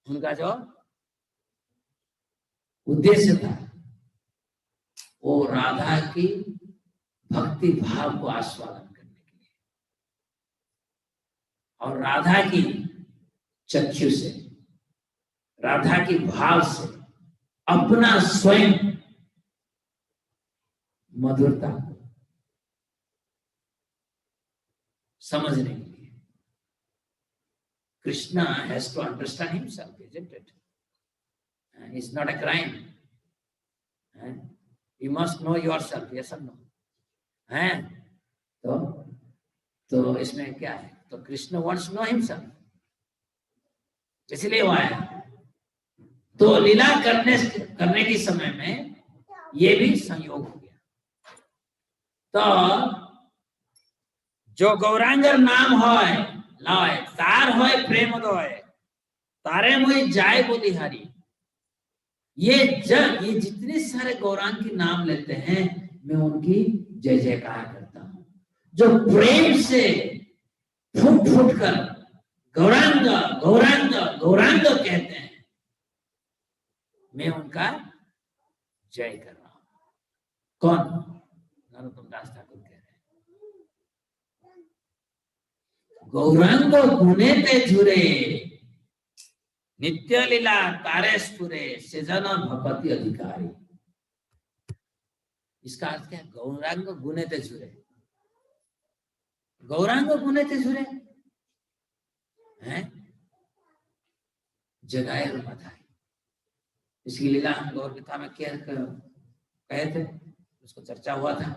उनका जो उद्देश्य था वो राधा की भक्ति भाव को आस्वादन करने के लिए, और राधा की चक्षु से, राधा की भाव से अपना स्वयं मधुरता समझने के लिए। Krishna has to understand himself, isn't it? It's not a crime. You must know yourself, yes or no? तो इसमें क्या है? तो Krishna wants to know himself, इसलिए वो आया। तो लीला करने के समय में ये भी संयोग हो गया। तो जो गौरांगर नाम होय लय, तार होय प्रेम दोय, तारे मुझे जाय बोली हरी। ये जितने सारे गौरांग के नाम लेते हैं, मैं उनकी जय जयकार करता हूं। जो प्रेम से फूट फूट कर गौरांग गौरांग गौरांग कहते हैं, मैं उनका जय कर रहा हूं। कौन? नरोत्तम दास ठाकुर कह रहे हैं, गौरांग गुणे ते झुरे, नित्य लीला तारे स्फुरे, सेजन भपति अधिकारी। इसका अर्थ क्या है? गौरांग गुणे ते झुरे, गौरांग गुणे ते झुरे हैं, जगाए और बधाई। इसकी लीला हम गौर कथा में कहे थे, उसको चर्चा हुआ था।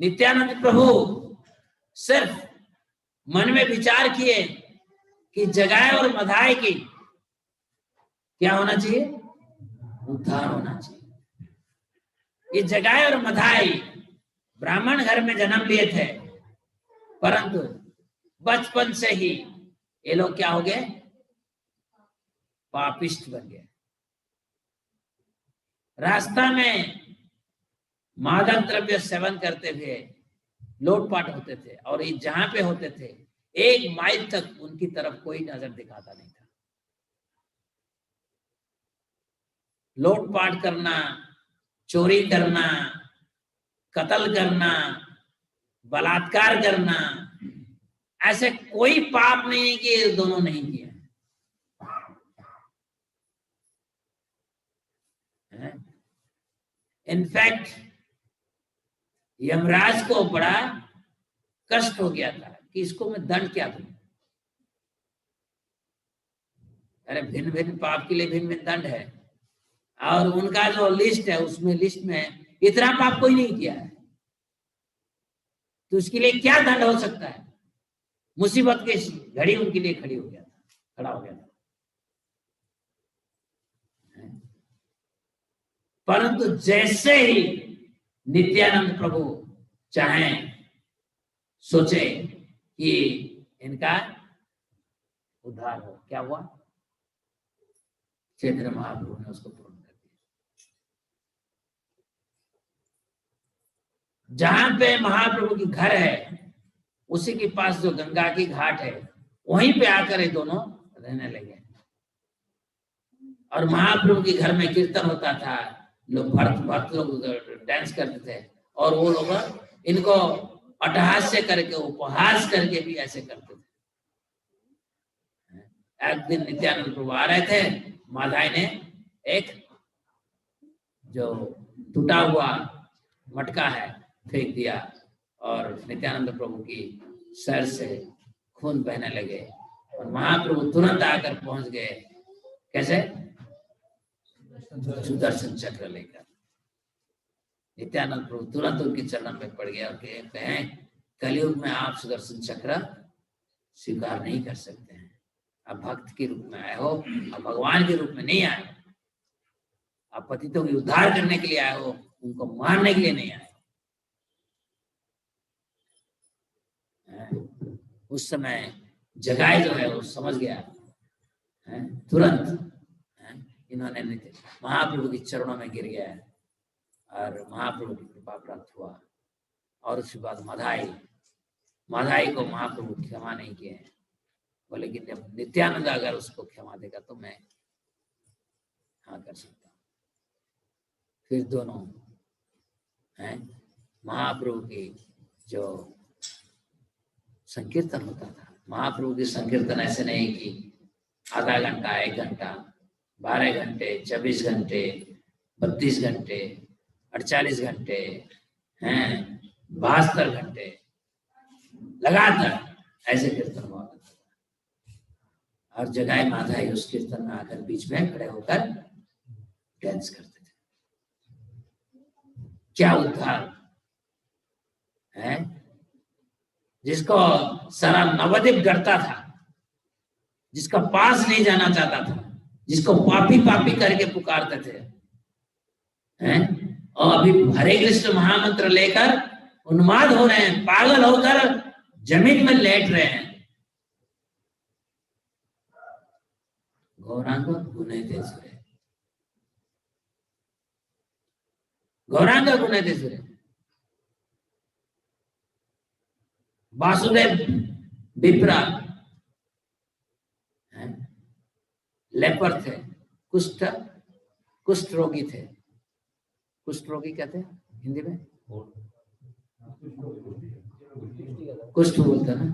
नित्यानंद प्रभु सिर्फ मन में विचार किए कि जगाए और बधाई की क्या होना चाहिए? उद्धार होना चाहिए। ये जगाए और बधाई ब्राह्मण घर में जन्म लिए थे, परंतु बचपन से ही ये लोग क्या हो गए? पापिष्ट बन गए। रास्ता में मादक द्रव्य सेवन करते थे, लूटपाट होते थे, और ये जहां पे होते थे 1 माइल तक उनकी तरफ कोई नजर दिखाता नहीं था। लूटपाट करना, चोरी करना, कत्ल करना, बलात्कार करना, ऐसे कोई पाप नहीं है कि ये दोनों नहीं किए। इनफैक्ट यमराज को बड़ा कष्ट हो गया था कि इसको मैं दंड क्या दूं। अरे भिन्न भिन्न पाप के लिए भिन्न भिन्न दंड है, और उनका जो लिस्ट है उसमें लिस्ट में इतना पाप कोई नहीं किया है, तो उसके लिए क्या दंड हो सकता है। मुसीबत की घड़ी उनके लिए खड़ा हो गया था। परंतु जैसे ही नित्यानंद प्रभु चाहे सोचे कि इनका उद्धार हो, क्या हुआ, चैतन्य महाप्रभु ने उसको पूर्ण कर दिया। जहां पे महाप्रभु की घर है उसी के पास जो गंगा की घाट है वहीं पे आकर ये दोनों रहने लगे। और महाप्रभु के घर में कीर्तन होता था, लोग भक्त लोग डांस करते थे, और वो लोग इनको अट्टहास्य करके उपहास करके भी ऐसे करते थे। एक दिन नित्यानंद प्रभु आ रहे थे, माधाई ने एक जो टूटा हुआ मटका है फेंक दिया, और नित्यानंद प्रभु की सर से खून बहने लगे, और महाप्रभु तुरंत आकर पहुंच गए। कैसे? सुदर्शन चक्र लेकर। नित्यानंद प्रभु तुरंत उनके चरणों में पड़ गया और कहें, कलयुग में आप सुदर्शन चक्र स्वीकार नहीं कर सकते हैं। आप भक्त के रूप में आए हो, आप भगवान के रूप में नहीं आए। आप पतितों की उद्धार करने के लिए आए हो, उनको मारने के लिए नहीं आए। उस समय जगाए जो है वो समझ गया, तुरंत इन्होंने महाप्रभु के चरणों में गिर गया और महाप्रभु की कृपा प्राप्त हुआ। और उसके बाद माधाई को महाप्रभु क्षमा नहीं किए, बोले कि जब नित्यानंद अगर उसको क्षमा देगा तो मैं हाँ कर सकता हूँ। फिर दोनों महाप्रभु की जो संकीर्तन होता था, महाप्रभु की संकीर्तन ऐसे नहीं कि आधा घंटा, 1 घंटा, 12 घंटे, 24 घंटे, 32 घंटे, 48 घंटे, 72 घंटे लगातार ऐसे कीर्तन हुआ करता था। और जगाए माधाई उस कीर्तन में आकर बीच में खड़े होकर डांस करते थे। क्या उद्धार है! जिसको सारा नवद्वीप डरता था, जिसका पास नहीं जाना चाहता था, जिसको पापी पापी करके पुकारते थे, और अभी हरे कृष्ण महामंत्र लेकर उन्माद हो रहे हैं, पागल होकर जमीन में लेट रहे हैं। गौरांग गुणेते सुरे, गौरांग गुणेते सुरे। वासुदेव विप्रा लेपर थे, कुष्ठ रोगी थे। कुष्ठ रोगी कहते हैं हिंदी में, कुष्ठ बोलते हैं ना,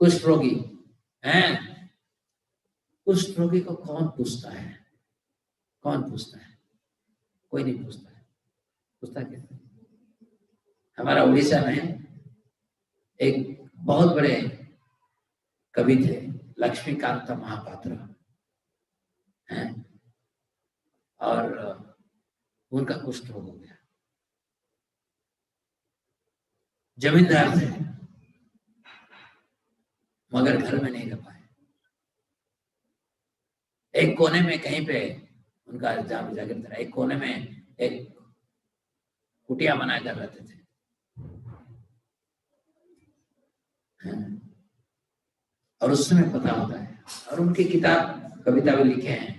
कुष्ठ रोगी हैं। कुष्ठ रोगी को कौन पूछता है? कौन पूछता है? कोई नहीं पूछता है। पूछता क्या? हमारा उड़ीसा में एक बहुत बड़े कवि थे, लक्ष्मीकांत महापात्र हैं, और उनका कुष्ठ रोग हो गया। जमींदार थे मगर घर में नहीं रह पाए। एक कोने में कहीं पे उनका जागृत था, एक कोने में एक कुटिया बनाकर रहते थे। और उस समय पता होता है, और उनकी किताब कविता भी लिखे हैं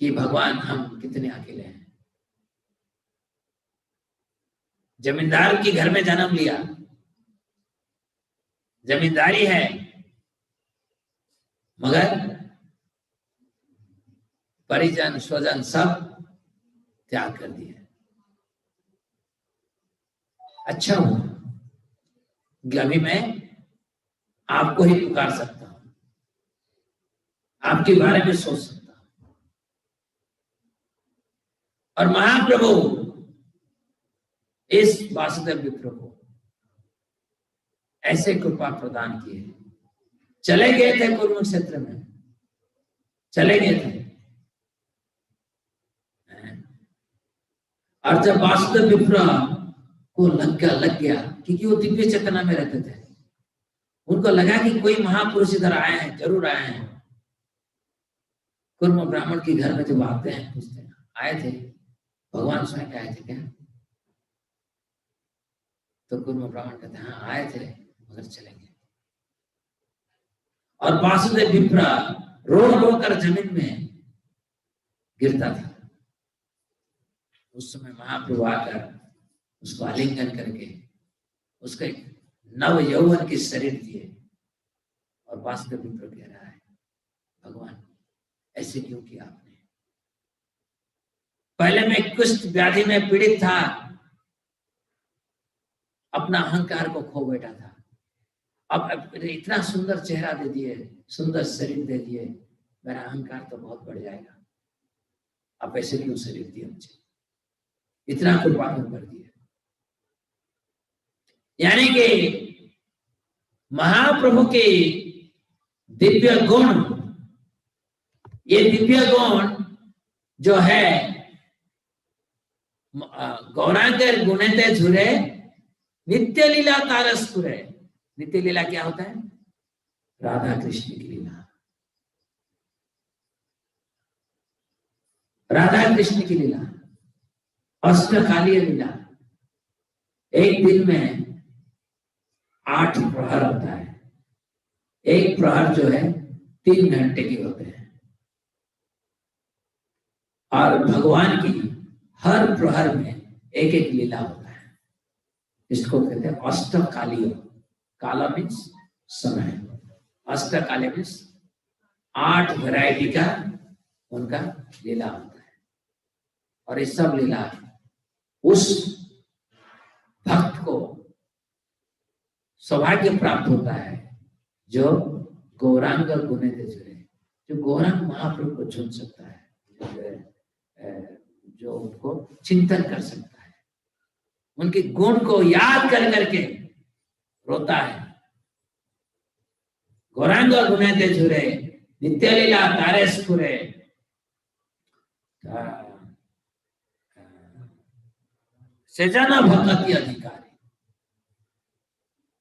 कि भगवान हम कितने अकेले हैं। जमींदार के घर में जन्म लिया, जमींदारी है, मगर परिजन स्वजन सब त्याग कर दिए। अच्छा हुआ अभी मैं आपको ही पुकार सकता हूं, आपके बारे में सोच सकता हूं। और महाप्रभु इस वासुदेव विप्र को ऐसे कृपा प्रदान किए। चले गए थे कुरुक्षेत्र में, चले गए थे, और जब वासुदेव विप्र को लग गया क्योंकि वो दिव्य चेतना में रहते थे, उनको लगा कि कोई महापुरुष इधर आए हैं, जरूर आए हैं। कुर्म ब्राह्मण के घर में जब आते हैं, पूछते हैं आए थे भगवान स्वयं आए थे क्या? तो कुर्म ब्राह्मण कहते हैं हाँ आए थे मगर चले गए। और वासुदेव विप्र रो रो कर जमीन में गिरता था। उस समय महाप्रभु आकर उसको आलिंगन करके उसको एक नव यौवन के शरीर दिए। और वासुदेव विप्र कह रहा है भगवान ऐसे क्यों किया आपने? पहले मैं कुष्ठ व्याधि में पीड़ित था, अपना अहंकार को खो बैठा था, अब इतना सुंदर चेहरा दे दिए, सुंदर शरीर दे दिए, मेरा अहंकार तो बहुत बढ़ जाएगा। आप ऐसे क्यों शरीर दिए मुझे? इतना कृपा क्यों कर दिया? यानी कि महाप्रभु के दिव्य गुण, ये दिव्य गुण जो है गौरांग गुणते झुरे नित्य लीला तारस्पुरे। नित्य लीला क्या होता है? राधा कृष्ण की लीला, राधा कृष्ण की लीला, अष्टकालीय लीला। एक दिन में 8 प्रहर होता है। एक प्रहर जो है 3 घंटे के होते हैं, और भगवान की हर प्रहर में एक एक लीला होता है। इसको कहते हैं अष्टकालीय। काला मीन्स समय, अष्टकालीय मीन्स 8 वैरायटी का उनका लीला होता है। और ये सब लीला उस भक्त को सौभाग्य प्राप्त होता है जो गौरांग गुणते जुड़े, जो गौरांग महाप्रभु को चुन सकता है, जो उनको चिंतन कर सकता है, उनके गुण को याद कर करके रोता है। गौरांग गुणते जुड़े नित्य लीला तारे स्फुरे। सेजना भक्ति अधिकारी,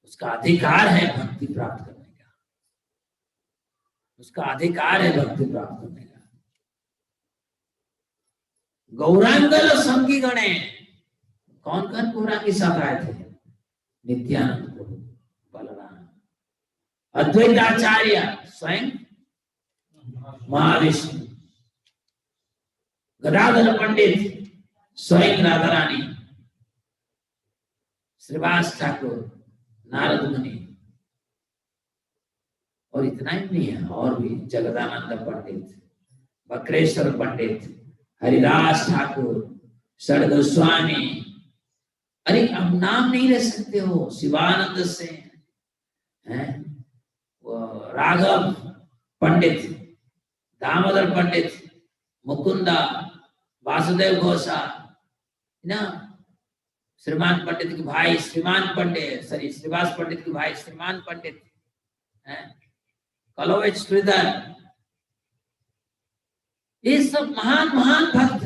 उसका अधिकार है भक्ति प्राप्त करने का, उसका अधिकार है भक्ति प्राप्त करने का। गौरांगल संगी गणे, कौन कौन गौरांग के साथ आए थे? नित्यानंद प्रभु, बलराम, अद्वैताचार्य स्वयं महाविष्णु, गदाधर पंडित स्वयं राधा रानी, श्रीवास ठाकुर, नारद मुनि, और इतना ही नहीं है, और भी जगदानंद पंडित, बकरेश्वर पंडित, हरिदास ठाकुर, षड गोस्वामी, अरे अब नाम नहीं ले सकते हो, शिवानंद से हैं, राघव पंडित, दामोदर पंडित, मुकुंदा, वासुदेव घोषा ना, श्रीमान पंडित के भाई श्रीमान पंडित, सॉरी श्रीवास पंडित के भाई श्रीमान पंडित, कलोवेज श्रीधर, ये सब महान महान भक्त।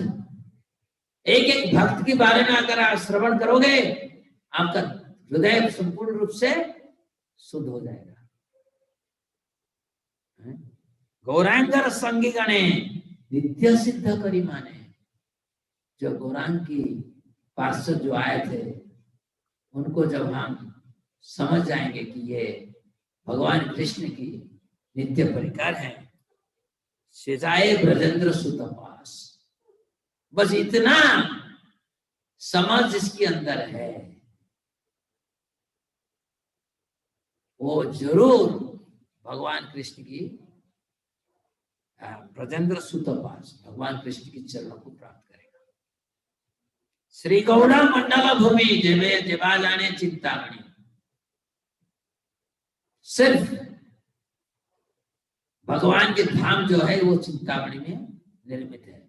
एक एक भक्त के बारे में अगर आप श्रवण करोगे, आपका हृदय संपूर्ण रूप से शुद्ध हो जाएगा। गौरांगर संगी गणे नित्य सिद्ध करी माने। जो गौरांग की पार्षद जो आए थे, उनको जब हम समझ जाएंगे कि ये भगवान कृष्ण की नित्य परिकर है, सिजाए ब्रजेंद्र सुतपास, बस इतना समझ जिसके अंदर है, वो जरूर भगवान कृष्ण की ब्रजेंद्र सुतपास, भगवान कृष्ण की चरणों को प्राप्त करेगा। श्री गौड़ा मंडल भूमि जेवे जेवा जाने चिंतामणि, सिर्फ भगवान के धाम जो है वो चिंतामणि में निर्मित है।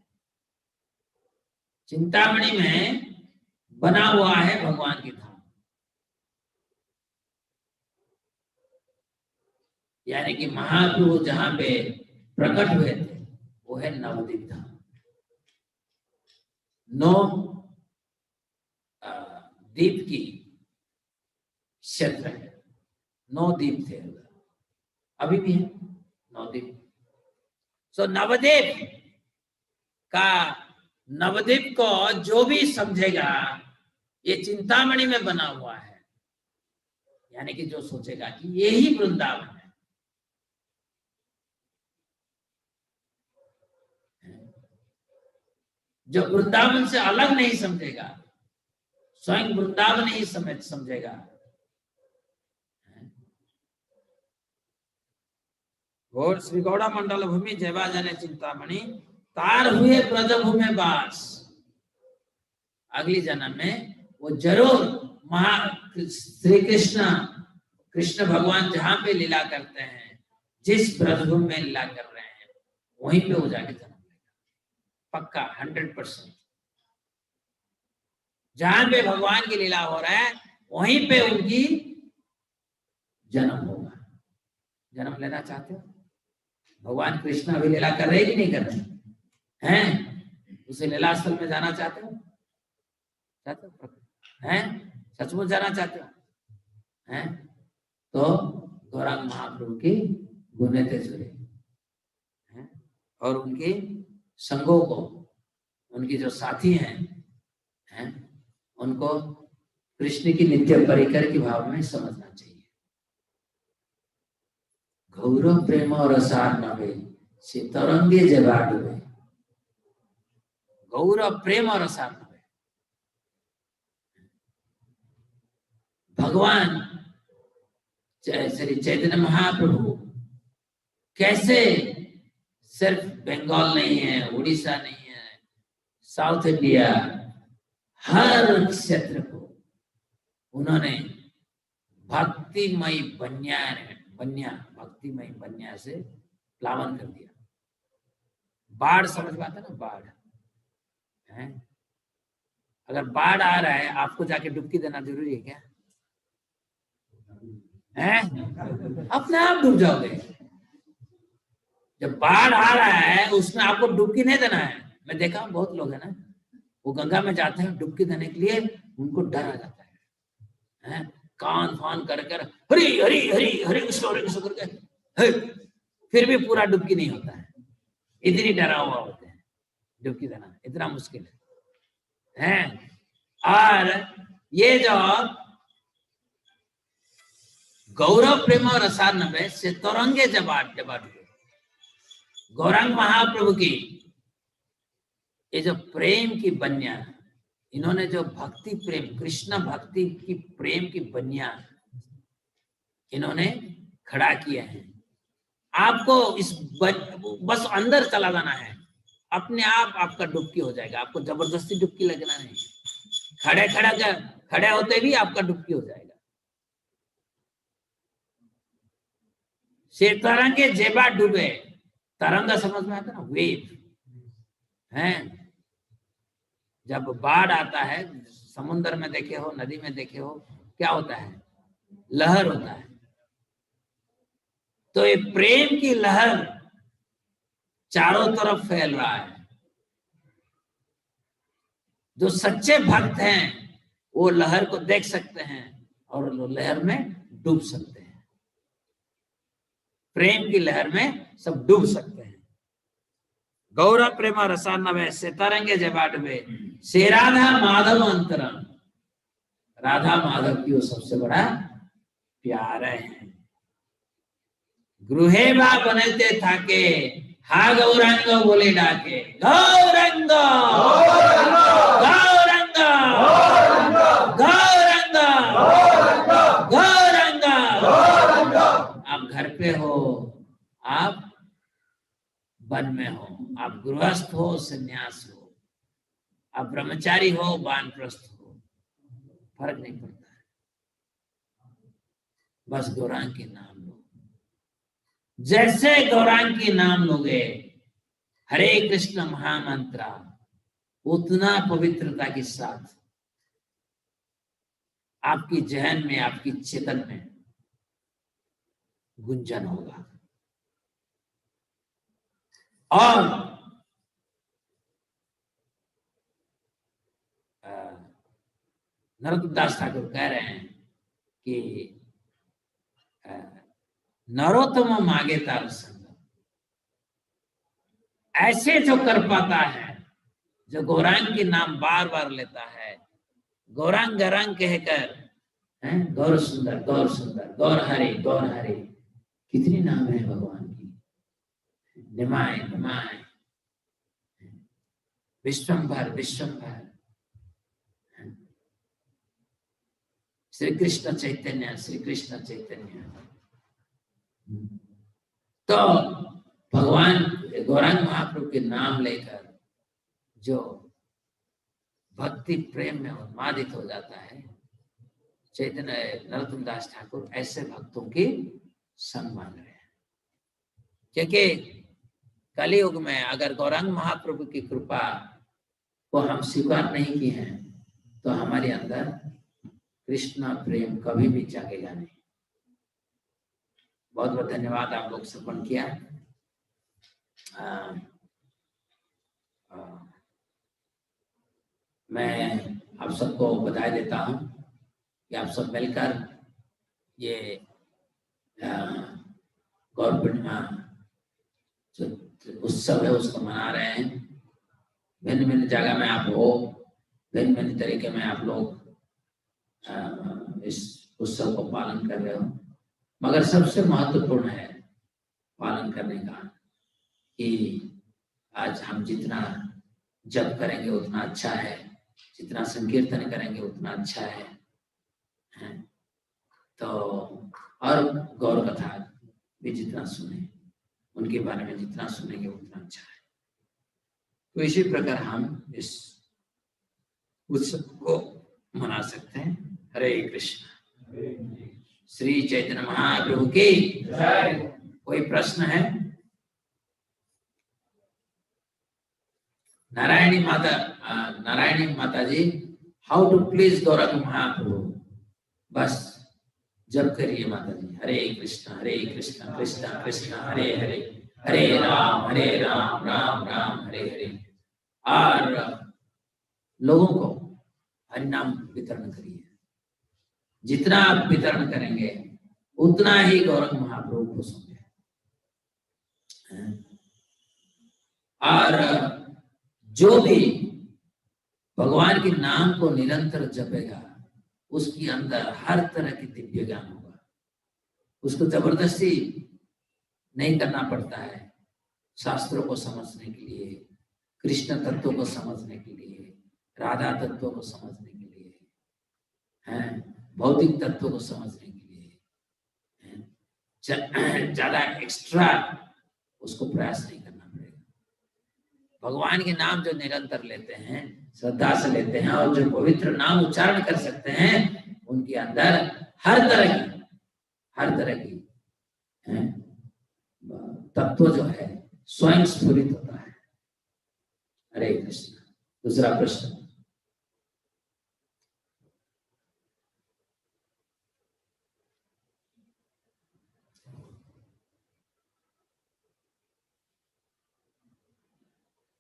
चिंतामणि में बना हुआ है भगवान की धाम, यानी कि महाप्रभु जहां पे प्रकट हुए थे वो है नवद्वीप धाम। 9 द्वीप की क्षेत्र है, 9 द्वीप थे, अभी भी है 9 द्वीप। सो नवद्वीप को जो भी समझेगा ये चिंतामणि में बना हुआ है, यानी कि जो सोचेगा कि यही वृंदावन है, जो वृंदावन से अलग नहीं समझेगा, स्वयं वृंदावन ही समझेगा। और श्री गौड़ा मंडल भूमि जयवा जाने चिंतामणि तार हुए ब्रज भूमि बास। अगली जन्म में वो जरूर श्री कृष्ण भगवान जहां पे लीला करते हैं, जिस ब्रजभूमि में लीला कर रहे हैं, वहीं पे वो जाके जन्म लेगा, पक्का 100%। जहां पे भगवान की लीला हो रहा है वहीं पे उनकी जन्म होगा। जन्म लेना चाहते हो? भगवान कृष्ण अभी लीला कर रहे कि नहीं कर रहे हैं? उसे लीला स्थल में जाना चाहते हो? चाहते हो? हैं? सचमुच जाना चाहते हो? हैं? तो गौरांग महाप्रभु की गुणते सुने और उनके संगों को, उनकी जो साथी हैं, उनको कृष्ण की नित्य परिकर की भाव में समझना चाहिए। गौरव प्रेम और रसार नवे से तरंगे जगा डूबे। गौरव प्रेम और रसार नवे, भगवान श्री चैतन्य महाप्रभु कैसे सिर्फ बंगाल नहीं है, उड़ीसा नहीं है, साउथ इंडिया, हर क्षेत्र को उन्होंने भक्तिमय भक्तिमय बन्या से प्लावन कर दिया। बाढ़ समझ में आता ना, बाढ़ है? अगर बाढ़ आ रहा है, आपको जाके डुबकी देना जरूरी है क्या? है? अपने आप डूब जाओगे। जब बाढ़ आ रहा है उसमें आपको डुबकी नहीं देना है। मैं देखा बहुत लोग है ना, वो गंगा में जाते हैं डुबकी देने के लिए, उनको डर आ जाता है? कान फान कर हरी हरी हरी हरी कृष्ण करके, फिर भी पूरा डुबकी नहीं होता है। इतनी डरा हुआ होते हैं, डुबकी देना इतना मुश्किल है। और ये जो गौरव प्रेम और रसार नवे से तरंगे जबाट गौरांग महाप्रभु की ये जो प्रेम की बन्या, इन्होंने जो भक्ति प्रेम, कृष्ण भक्ति की प्रेम की बन्या इन्होंने खड़ा किया है। आपको इस बस अंदर चला जाना है, अपने आप आपका डुबकी हो जाएगा। आपको जबरदस्ती डुबकी लगना नहीं, खड़े होते भी आपका डुबकी हो जाएगा। से तरंगे जेबा डूबे, तरंगा समझ में आता ना, वेव है। जब बाढ़ आता है, समुद्र में देखे हो, नदी में देखे हो, क्या होता है? लहर होता है। तो ये प्रेम की लहर चारों तरफ फैल रहा है। जो सच्चे भक्त हैं वो लहर को देख सकते हैं और लहर में डूब सकते हैं। प्रेम की लहर में सब डूब सकते हैं। गौरव प्रेम रसानवे से तरंगे जबाडवे से राधा माधव अंतरम। राधा माधव की वो सबसे बड़ा प्यारे हैं। गृहे बा बनते थाके हा गौरांग बोले डाके, गौरांग गौरांग गौरांग गौरांग। आप घर पे हो, आप वन में हो, आप गृहस्थ हो, सन्यास हो, आप ब्रह्मचारी हो, वानप्रस्थ हो, फर्क नहीं पड़ता है। बस गौरांग के नाम लो। जैसे गौरांग के नाम लोगे, हरे कृष्ण महामंत्र, उतना पवित्रता के साथ आपकी जहन में, आपकी चेतन में गुंजन होगा। और नरोत्तम दास ठाकुर कह रहे हैं कि नरोत्तम मांगे तार संग, ऐसे जो कर पाता है, जो गौरांग के नाम बार बार लेता है, गौरांग गौरांग कहकर, गौर सुंदर गौर सुंदर, गौर हरे गौर हरे, कितनी नाम है भगवान की, निमाय निमाय, विश्वंभर विश्वंभर, श्री कृष्ण चैतन्य श्री कृष्ण चैतन्य। तो भगवान गौरांग महाप्रभु के नाम लेकर जो भक्ति प्रेम में उन्मादित हो जाता है, चैतन्य नरोत्तम दास ठाकुर ऐसे भक्तों की संग मान रहे हैं। क्योंकि कलियुग में अगर गौरांग महाप्रभु की कृपा को हम स्वीकार नहीं किए हैं तो हमारे अंदर कृष्ण प्रेम कभी भी जागेगा नहीं। बहुत बहुत धन्यवाद, आप लोग श्रवण किया। मैं आप सबको बधाई देता हूँ कि आप सब मिलकर ये गौर पूर्णिमा जो उत्सव है उसको मना रहे हैं। भिन्न भिन्न जगह में आप हो, भिन्न भिन्न तरीके में आप लोग इस उत्सव को पालन कर रहे हो, मगर सबसे महत्वपूर्ण है पालन करने का कि आज हम जितना जप करेंगे उतना अच्छा है, जितना संकीर्तन करेंगे उतना अच्छा है। तो और गौर कथा भी जितना सुने, उनके बारे में जितना सुनेंगे उतना अच्छा है। तो इसी प्रकार हम इस उत्सव को मना सकते हैं। हरे कृष्ण। श्री चैतन्य महाप्रभु की जय। कोई प्रश्न है? नारायणी माता जी, हाउ टू प्लीज गौरांग महाप्रभु, बस जप करिए माता जी। हरे कृष्ण कृष्ण कृष्ण हरे हरे, हरे राम राम राम हरे हरे। और लोगों को हरि नाम वितरण करिए। जितना आप वितरण करेंगे उतना ही गौरांग महाप्रभु खुश होंगे। और जो भी भगवान के नाम को निरंतर जपेगा उसके अंदर हर तरह की दिव्य ज्ञान होगा। उसको जबरदस्ती नहीं करना पड़ता है शास्त्रों को समझने के लिए, कृष्ण तत्व को समझने के लिए, राधा तत्व को समझने के लिए, भौतिक तत्व को समझने के लिए ज्यादा एक्स्ट्रा उसको प्रयास नहीं करना पड़ेगा। भगवान के नाम जो निरंतर लेते हैं, श्रद्धा से लेते हैं और जो पवित्र नाम उच्चारण कर सकते हैं, उनके अंदर हर तरह की तत्व जो है स्वयं स्फुरित होता है। हरे कृष्ण। दूसरा प्रश्न।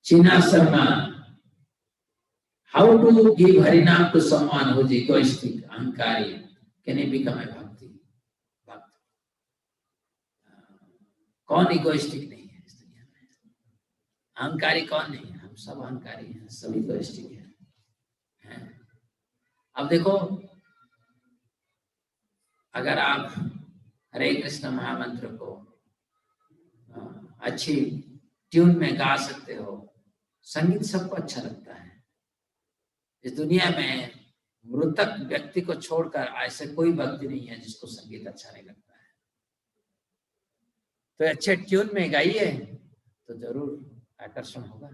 China Sharma, how to give Harinam to someone who is egoistic, ahankari? Can he become a bhakti? भक्त कौन इगोइस्टिक नहीं है इस दुनिया में? अहंकारी कौन नहीं है? हम सब अहंकारी हैं, सब इगोइस्टिक हैं। अब देखो, अगर आप हरे कृष्ण महामंत्र को अच्छी ट्यून में गा सकते हो, संगीत सबको अच्छा लगता है। इस दुनिया में मृतक व्यक्ति को छोड़कर ऐसे कोई व्यक्ति नहीं है जिसको संगीत अच्छा नहीं लगता है। तो अच्छे ट्यून में गाइए तो जरूर आकर्षण होगा।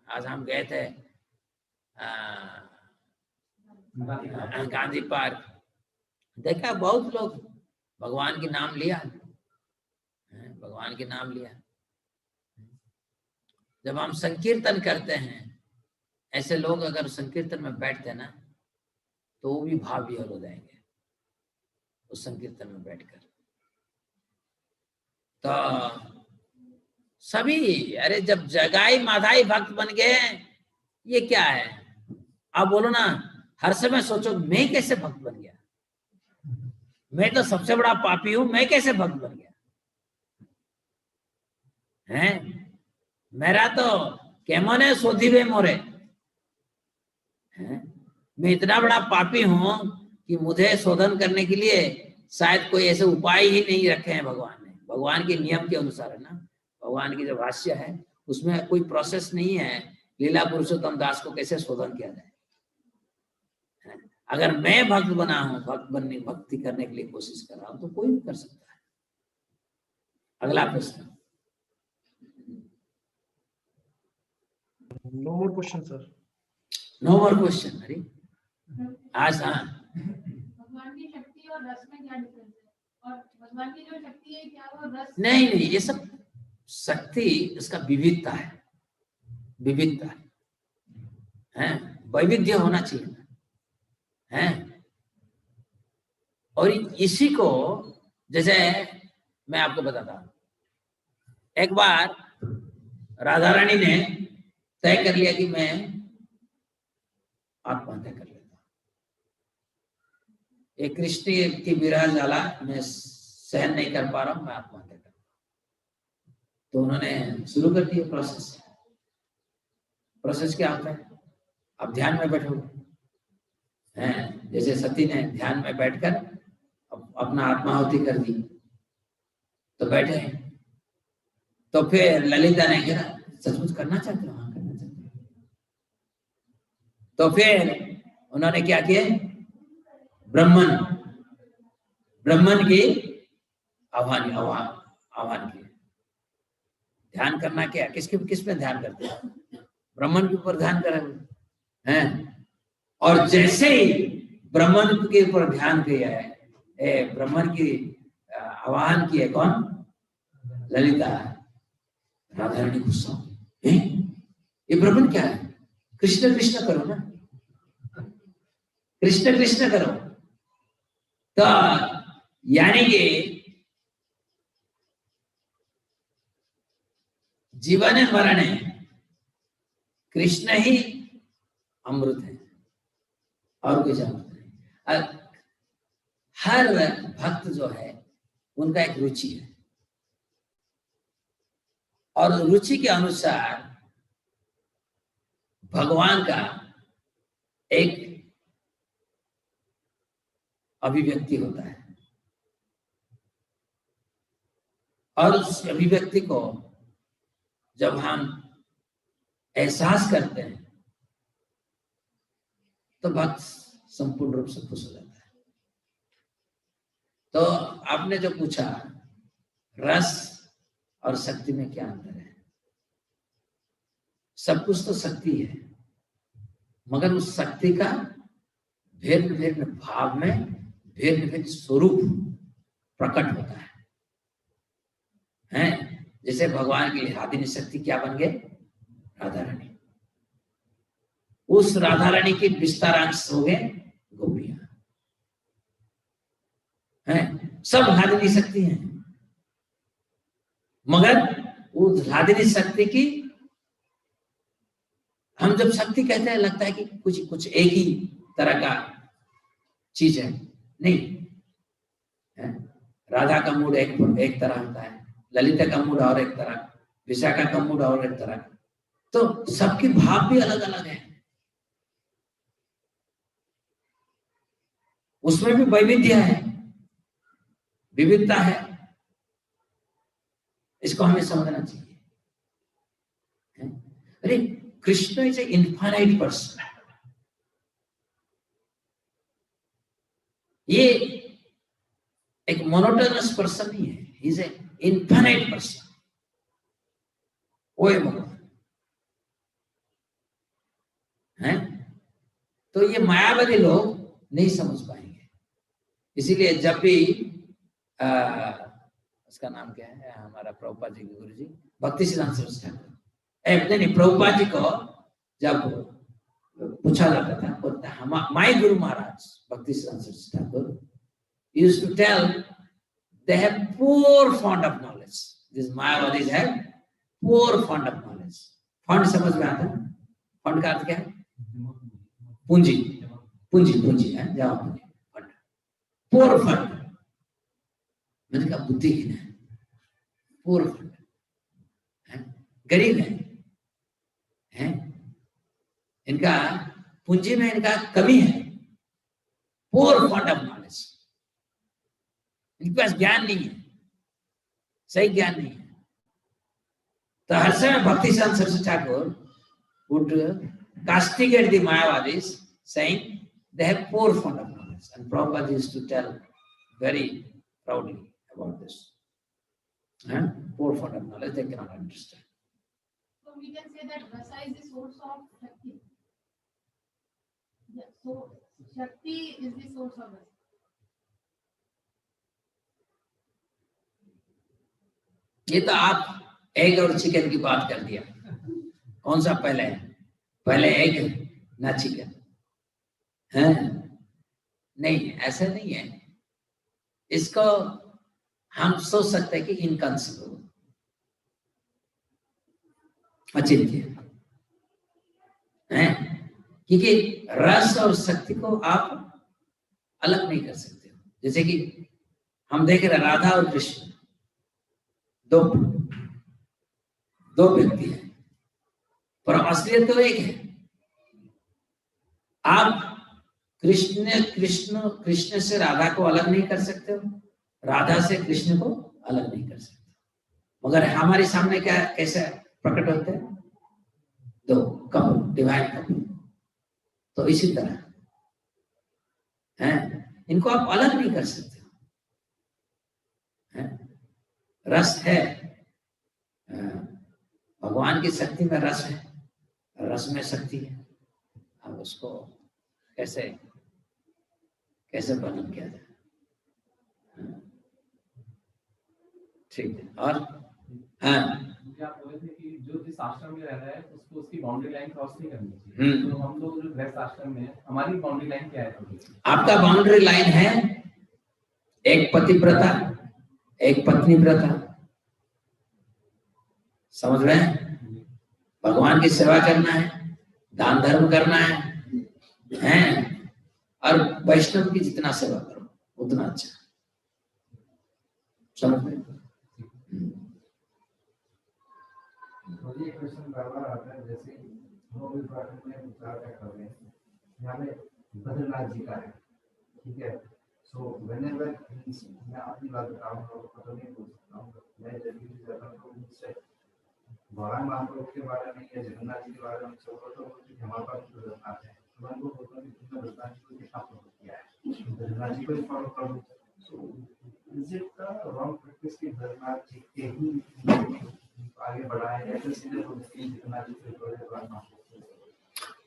आज हम गए थे गांधी पार्क, देखा बहुत लोग भगवान के नाम लिया। जब हम संकीर्तन करते हैं, ऐसे लोग अगर संकीर्तन में बैठते ना तो वो भी भाव विहल हो जाएंगे उस संकीर्तन में बैठकर। तो सभी, अरे जब जगाई माधाई भक्त बन गए, ये क्या है? आप बोलो ना, हर समय सोचो मैं कैसे भक्त बन गया, मैं तो सबसे बड़ा पापी हूं, मैं कैसे भक्त बन गया हैं? मेरा तो केमने शोधिबे मोरे हैं? मैं इतना बड़ा पापी हूं कि मुझे शोधन करने के लिए शायद कोई ऐसे उपाय ही नहीं रखे हैं भगवान ने। भगवान के नियम के अनुसार है ना, भगवान की जो भाष्य है उसमें कोई प्रोसेस नहीं है लीला पुरुषोत्तम दास को कैसे शोधन किया जाए। अगर मैं भक्त बना हूं, भक्ति करने के लिए कोशिश कर रहा हूं, तो कोई भी कर सकता है। अगला प्रश्न। No more question sir. No more question. अरे आज हाँ, भगवान की शक्ति और रस में क्या डिफरेंस है? और भगवान की जो शक्ति है क्या वो रस? नहीं नहीं, ये सब शक्ति उसका विविधता है, विविधता है, वैविध्य होना चाहिए है। और इसी को, जैसे मैं आपको बताता हूं, एक बार राधा रानी ने तय कर लिया कि मैं आत्महत्या कर लेता हूं, एक कृष्ण की विरह ज्वाला मैं सहन नहीं कर पा रहा हूं, मैं आत्महत्या कर। तो उन्होंने शुरू कर दिया प्रोसेस। प्रोसेस क्या होता है? आप ध्यान में बैठोगे हैं, जैसे सती ने ध्यान में बैठकर अपना आत्माहुति कर दी, तो बैठे। तो फिर ललिता ने कहा सचमुच करना चाहते हो? हाँ करना चाहते हो। तो फिर उन्होंने क्या किया? ब्राह्मण की आह्वान किया। ध्यान करना क्या, किस पे ध्यान करते हैं? ब्राह्मण के ऊपर ध्यान करेंगे हैं। और जैसे ही ब्राह्मण के ऊपर ध्यान किया है, ब्राह्मण की आह्वान किए कौन? ललिता। राधा रानी गुस्सा, ये ब्राह्मण क्या है? कृष्ण कृष्ण करो ना, कृष्ण कृष्ण करो। तो यानी कि जीवन मरण है, कृष्ण ही अमृत है और कुछ अमृत नहीं। हर भक्त जो है उनका एक रुचि है, और रुचि के अनुसार भगवान का एक अभिव्यक्ति होता है, और उस अभिव्यक्ति को जब हम एहसास करते हैं तो भक्त संपूर्ण रूप से खुश हो जाता है। तो आपने जो पूछा रस और शक्ति में क्या अंतर है? सब कुछ तो शक्ति है, मगर उस शक्ति का भिन्न भिन्न भाव में भिन्न भिन्न स्वरूप प्रकट होता है हैं? जैसे भगवान के लिए हादिनी शक्ति क्या बन गए? राधा रानी। उस राधा रानी के विस्तारांश हो गए गोपियां हैं। सब हादिनी शक्ति हैं, मगर उस हादिनी शक्ति की, हम जब शक्ति कहते हैं लगता है कि कुछ एक ही तरह का चीज है, नहीं है? राधा का मूड एक तरह होता है, ललिता का मूड और एक तरह, विशाखा का मूड और एक तरह, तो सबके भाव भी अलग अलग है, उसमें भी वैविध्य है, विविधता है। इसको हमें समझना चाहिए। अरे Krishna is a infinite person, ये एक मोनोटोनस पर्सन नहीं है, he is a infinite person. वो है भगवान है। तो ये मायावादी लोग नहीं समझ पाएंगे, इसीलिए जब भी उसका नाम क्या है हमारा प्रभुपाद जी के गुरु जी, भक्ति सिद्धांत सरस्वती ठाकुर, नहीं प्रभुपाद जी को जब पूछा जाता था, बोलता हम माय गुरु महाराज भक्ति सिद्धांत Saraswati Thakur used to tell they have poor fond of knowledge. These Mayavadis have poor fond of knowledge. Fund समझ में आता है? फंड का अर्थ क्या है? पूंजी, पूंजी, पूंजी है, जमा पूंजी, फंड, पोर फंड। मैंने कहा बुद्धिहीन है, पोर फंड है, गरीब है, इनका पूंजी में इनका कमी है, पोर फंड ऑफ नॉलेज, इनके पास ज्ञान नहीं है, सही ज्ञान नहीं है। तो हर समय भक्ति सिद्धांत Saraswati Thakur would castigate the Mayavadis, saying they have poor fund of knowledge, and Prabhupada used to tell very proudly about this. Poor fund of knowledge, they cannot understand. So we can say that rasa is the source of Shakti. Yeah, so Shakti is the source of rasa. ये तो आप egg और chicken की बात कर दिया, कौन सा पहले है? पहले एग ना चिकन है? नहीं, ऐसा नहीं है। इसको हम सोच सकते हैं कि इनकंसेबल, अचिंत्य है, क्योंकि रस और शक्ति को आप अलग नहीं कर सकते। जैसे कि हम देख रहे राधा और कृष्ण दो व्यक्ति हैं, पर असलियत तो एक है। आप कृष्ण से राधा को अलग नहीं कर सकते हो, राधा से कृष्ण को अलग नहीं कर सकते, मगर हमारे सामने क्या कैसे प्रकट होते हैं? दो कपल, डिवाइन कपल। तो इसी तरह है, इनको आप अलग नहीं कर सकते हो। रस है, भगवान की शक्ति में रस है, रस में शक्ति है। अब उसको कैसे वर्णन किया जाए? ठीक है। और हाँ, आप बोले थे कि जो जिस आश्रम में रह रहा है उसको उसकी बाउंड्री लाइन क्रॉस नहीं करनी चाहिए। तो हम लोग जो गृहस्थ आश्रम में है, हमारी बाउंड्री लाइन क्या है? आपका बाउंड्री लाइन है एक पतिव्रता, एक पत्नी व्रता। समझ रहे हैं? भगवान की सेवा करना है, दान धर्म करना है, और वैष्णव की जितना सेवा करो उतना अच्छा। समझ में? ये क्वेश्चन बार-बार आता है, जैसे हम इस बारे में विचार कर रहे हैं, यहाँ पे बद्रीनाथ जी का है, ठीक है। सो व्हेनेवर मैं अपनी बात बता रहा हूँ, पता नहीं बोल सकता हूँ, मैं जब भी जाता हूँ मुझसे भगवान महाप्रभु के बारे में या जगन्नाथ जी के बारे में सोचो तो हमारे पास बद्रीनाथ है, तो उनको बोलता है कि बद्रीनाथ जी को कितना फॉलो किया है, बद्रीनाथ जी को फॉलो करो। So is it the wrong practice कि बद्रीनाथ जी के ही आगे बढ़ाए ऐसे सीधे जगन्नाथ जी के भगवान महाप्रभु?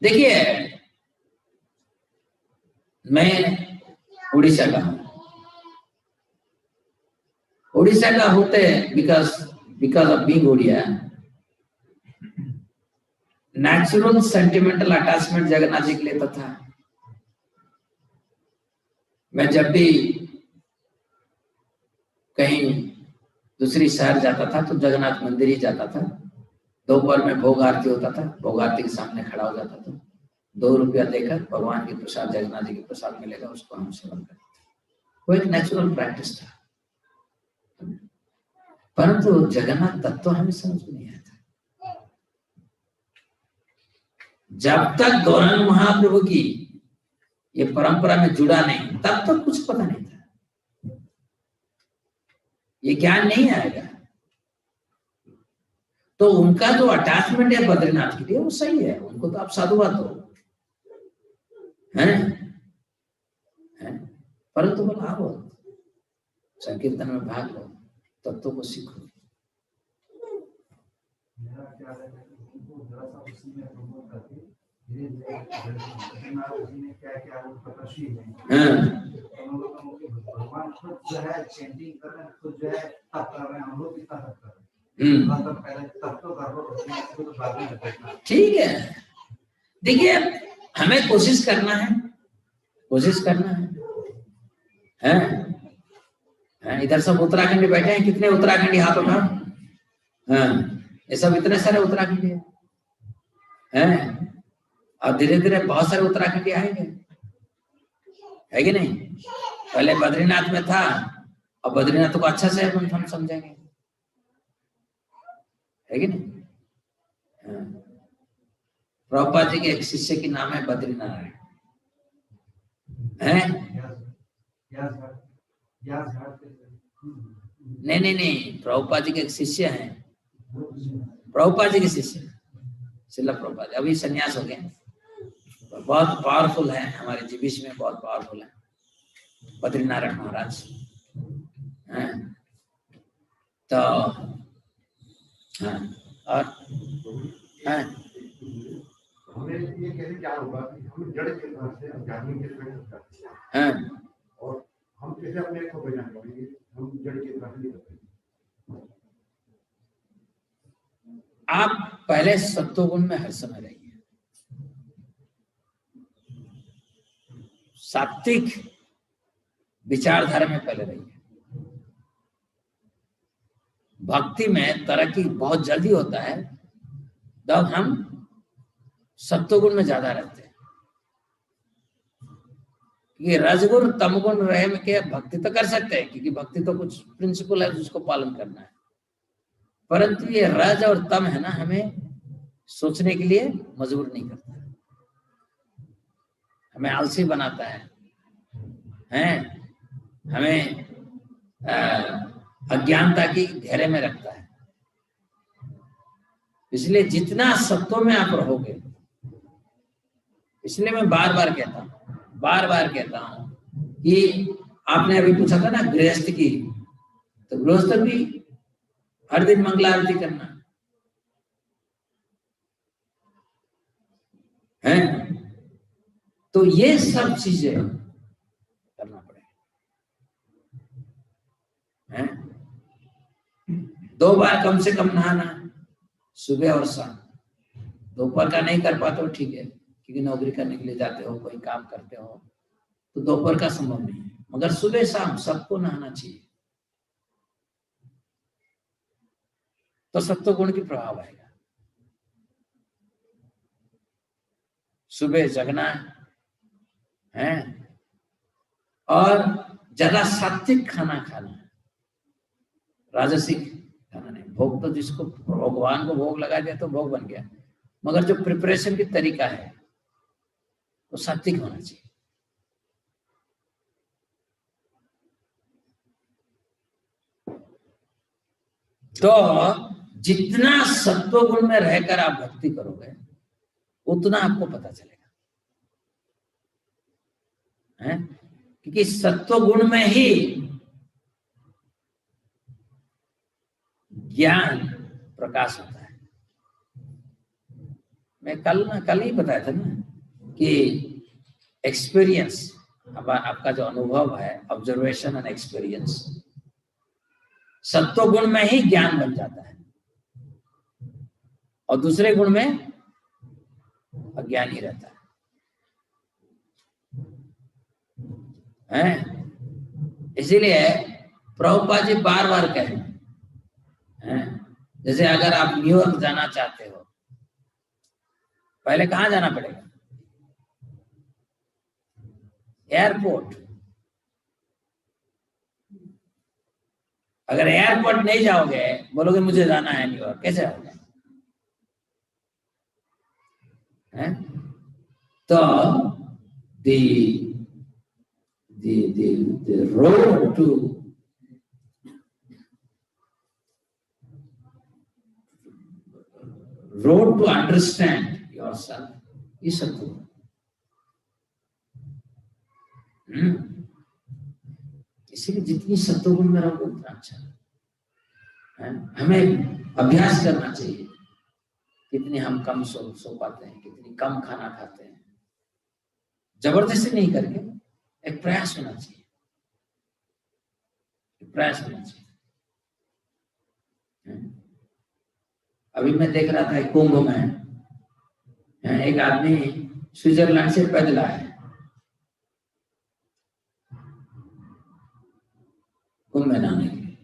देखिए, मैं उड़ीसा का हूँ, उड़ीसा का होते because of being Odia, natural sentimental attachment Jagannath ji के लिए था। मैं जब भी कहीं दूसरी शहर जाता था तो जगन्नाथ मंदिर ही जाता था। दोपहर में भोग आरती होता था, भोग आरती के सामने खड़ा हो जाता था, 2 रुपया देकर भगवान की प्रसाद, जगन्नाथ जी की प्रसाद मिलेगा, उसको हम सेवन करते थे। वो एक नेचुरल प्रैक्टिस था, परंतु जगन्नाथ तत्व हमें समझ में नहीं आता। जब तक गौरांग महाप्रभु की ये परंपरा में जुड़ा नहीं, तब तक कुछ पता नहीं था, ये ज्ञान नहीं आएगा। तो उनका जो अटैचमेंट है बद्रीनाथ के लिए वो सही है, उनको तो आप साधुवाद दो, हैं? परंतु बोला आओ संकीर्तन में भाग लो, तत्वों को सीखो। मेरा क्या है कि उनको जरा सा उसी में प्रमोट करके जगन्नाथ जी ने क्या वो तपस्वी है, हम लोग भगवान खुद जो है चेंजिंग कर रहे हैं, खुद जो है तप कर रहे हैं, हम लोग कितना तप कर रहे हैं, तब पहले तप तो कर लो, तो बाद में देखना। ठीक है। देखिए, हमें कोशिश करना है, कोशिश करना है, हैं? इधर सब उत्तराखंडी बैठे हैं, कितने उत्तराखंडी हाथ उठाओ। हाँ, ये सब इतने सारे उत्तराखंडी हैं, और धीरे धीरे बहुत सारे उत्तराखंडी आएंगे, है कि नहीं? पहले बद्रीनाथ में था, और बद्रीनाथ को अच्छा से हम समझेंगे, है कि नहीं? हाँ। प्रभुपाद जी के एक शिष्य की नाम है बद्रीनारायण, है? नहीं, प्रभुपाद जी के एक शिष्य हैं, प्रभुपाद जी के शिष्य श्रील प्रभुपाद, अभी सन्यास हो गए, बहुत पावरफुल है, हमारे जीविश में बहुत पावरफुल है बद्रीनारायण महाराज। तो हाँ, और हाँ, हमें ये कैसे क्या होगा कि हम जड़ के तरफ से अज्ञानी के तरफ करते हैं, हाँ, और हम कैसे अपने को पहचान पाएंगे हम जड़ के तरफ नहीं करते? आप पहले सत्वगुण में हर समय रहिए, सात्विक विचारधारा में पहले रहिए। भक्ति में तरक्की बहुत जल्दी होता है जब हम सत्वगुण में ज्यादा रहते हैं, क्योंकि रजगुण तमगुण रहे में के भक्ति तो कर सकते हैं, क्योंकि भक्ति तो कुछ प्रिंसिपल है जिसको पालन करना है, परंतु ये रज और तम है ना, हमें सोचने के लिए मजबूर नहीं करता, हमें आलसी बनाता है, हमें अज्ञानता की घेरे में रखता है। इसलिए जितना सत्व में आप रहोगे, इसलिए मैं बार बार कहता हूं कि आपने अभी पूछा था ना गृहस्थ की, तो गृहस्थ भी हर दिन मंगला आरती करना है, तो ये सब चीजें करना पड़ेगा। 2 बार कम से कम नहाना, सुबह और शाम। दोपहर का नहीं कर पाते हो ठीक है, क्योंकि नौकरी करने के लिए जाते हो, कोई काम करते हो, तो दोपहर का संभव नहीं है, मगर सुबह शाम सबको नहाना चाहिए, तो सत्व गुण की प्रभाव आएगा। सुबह जगना है, और ज्यादा सात्विक खाना खाना, राजसिक खाना नहीं। भोग तो जिसको भगवान को भोग लगा दिया तो भोग बन गया, मगर जो प्रिपरेशन की तरीका है वो सात्विक होना चाहिए। तो जितना सत्व गुण में रहकर आप भक्ति करोगे उतना आपको पता चलेगा, है? क्योंकि सत्व गुण में ही ज्ञान प्रकाश होता है। मैं कल ही बताया था ना कि एक्सपीरियंस, आपका जो अनुभव है, ऑब्जर्वेशन एंड एक्सपीरियंस, सत्व गुण में ही ज्ञान बन जाता है, और दूसरे गुण में अज्ञान ही रहता है। इसीलिए प्रभुपाद जी बार बार कहे, जैसे अगर आप न्यूयॉर्क जाना चाहते हो, पहले कहां जाना पड़ेगा? एयरपोर्ट। अगर एयरपोर्ट नहीं जाओगे, बोलोगे मुझे जाना है न्यूयॉर्क, कैसे जाओगे? तो the road to understand yourself is सत्व। इसीलिए जितनी सत्व गुण में रहोगे उतना अच्छा है। हमें अभ्यास करना चाहिए, कितनी हम कम सो पाते हैं, कितनी कम खाना खाते हैं, जबरदस्ती नहीं करके एक प्रयास होना चाहिए, प्रयास होना चाहिए। अभी मैं देख रहा था कुंभ में, एक आदमी स्विट्जरलैंड से पैदल आया है कुंभ में नहाने के लिए।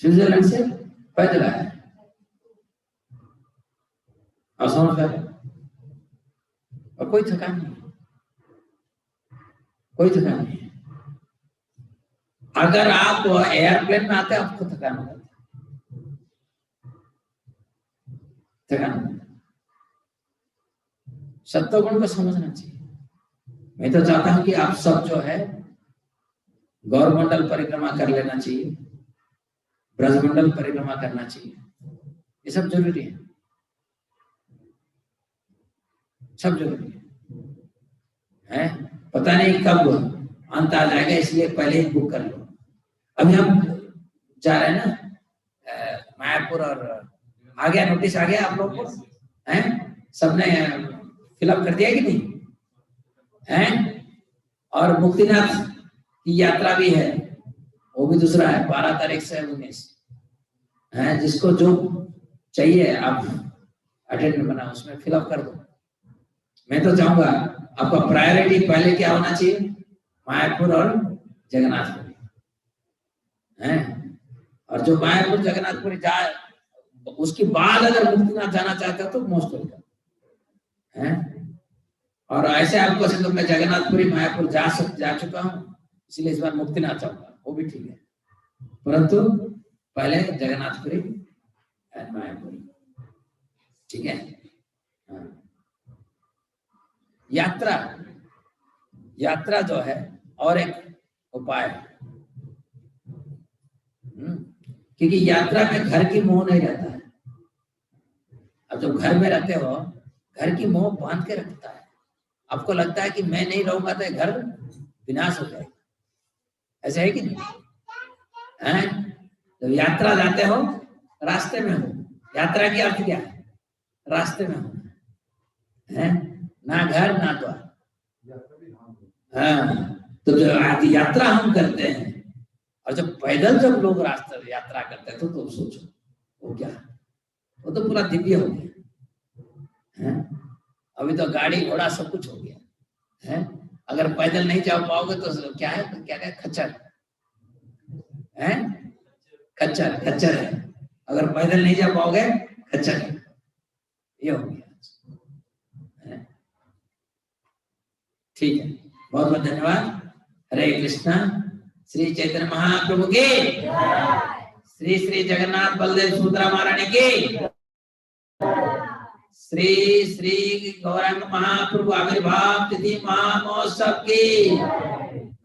स्विट्जरलैंड से पैदल आया है। और समझ गए, और कोई थकान नहीं, कोई थकान नहीं है। अगर आप एयरप्लेन में आते हैं आपको थकान हो जाती है, थकान हो जाती है। सत्वगुण को समझना चाहिए। मैं तो चाहता हूं कि आप सब जो है गौरमंडल परिक्रमा कर लेना चाहिए, ब्रजमंडल परिक्रमा करना चाहिए, ये सब जरूरी है, सब जरूरी है। पता नहीं कब अंत आ जाएगा, इसलिए पहले ही बुक कर लो। अभी हम जा रहे हैं ना मायापुर, और आ गया नोटिस, आ गया आप लोग को, हैं सबने फिलअप कर दिया कि नहीं, हैं? और मुक्तिनाथ की यात्रा भी है, वो भी दूसरा है 12 तारीख से 19 है। जिसको जो चाहिए आप अटेंड बना, उसमें फिलअप कर दो। मैं तो चाहूंगा आपका प्रायोरिटी पहले क्या होना चाहिए, मायापुर और जगन्नाथपुरी है। और जो मायापुर जगन्नाथपुरी जाए, उसके बाद अगर मुक्तिनाथ जाना चाहते हो तो मोस्ट वेलकम है। और ऐसे आपको तो मैं जगन्नाथपुरी मायापुर जा चुका हूँ, इसलिए इस बार मुक्तिनाथ चाहूंगा, वो भी ठीक है, परंतु पहले जगन्नाथपुरी और मायापुरी, ठीक है। हाँ। यात्रा जो है और एक उपाय है, क्योंकि यात्रा में घर की मोह नहीं रहता है। अब जब घर में रहते हो, घर की मोह बांध के रखता है। आपको लगता है कि मैं नहीं रहूंगा तो घर विनाश हो जाएगा, ऐसा है कि नहीं है? तो यात्रा जाते हो, रास्ते में हो। यात्रा की अर्थ क्या है? रास्ते में हो, है ना, घर ना द्वार। हाँ, तो जो यात्रा हम करते हैं, और जब पैदल जब लोग रास्ता यात्रा करते हैं तो सोचो वो क्या, वो तो पूरा दिव्य हो गया है। अभी तो गाड़ी घोड़ा सब कुछ हो गया है। अगर पैदल नहीं जा पाओगे तो क्या है, क्या क्या खच्चर है, खच्चर है। अगर पैदल नहीं जा पाओगे खच्चर है, ये हो गया। ठीक है, बहुत बहुत धन्यवाद। हरे कृष्णा। श्री चैतन्य महाप्रभु की, श्री श्री जगन्नाथ बलदेव सुभद्रा महारानी की, श्री श्री गौरांग महाप्रभु आविर्भाव तिथि महामहोत्सव की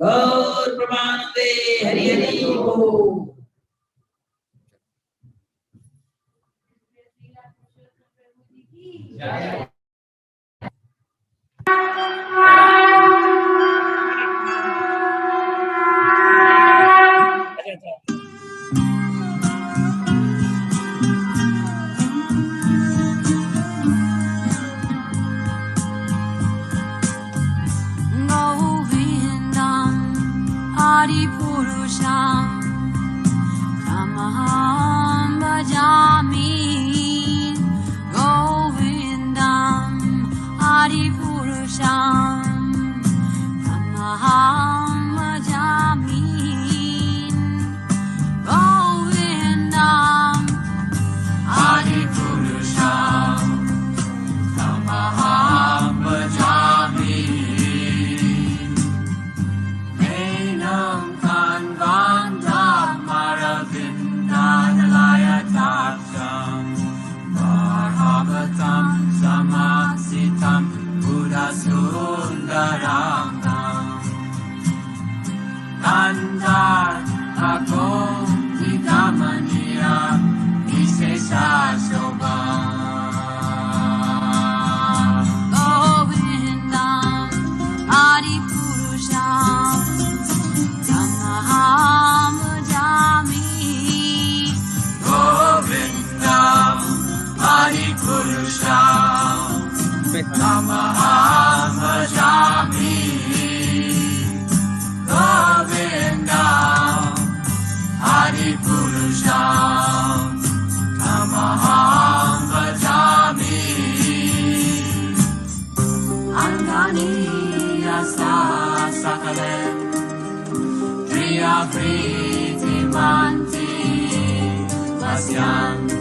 गौर प्रमानंदे। हरि हरि बोल। शांति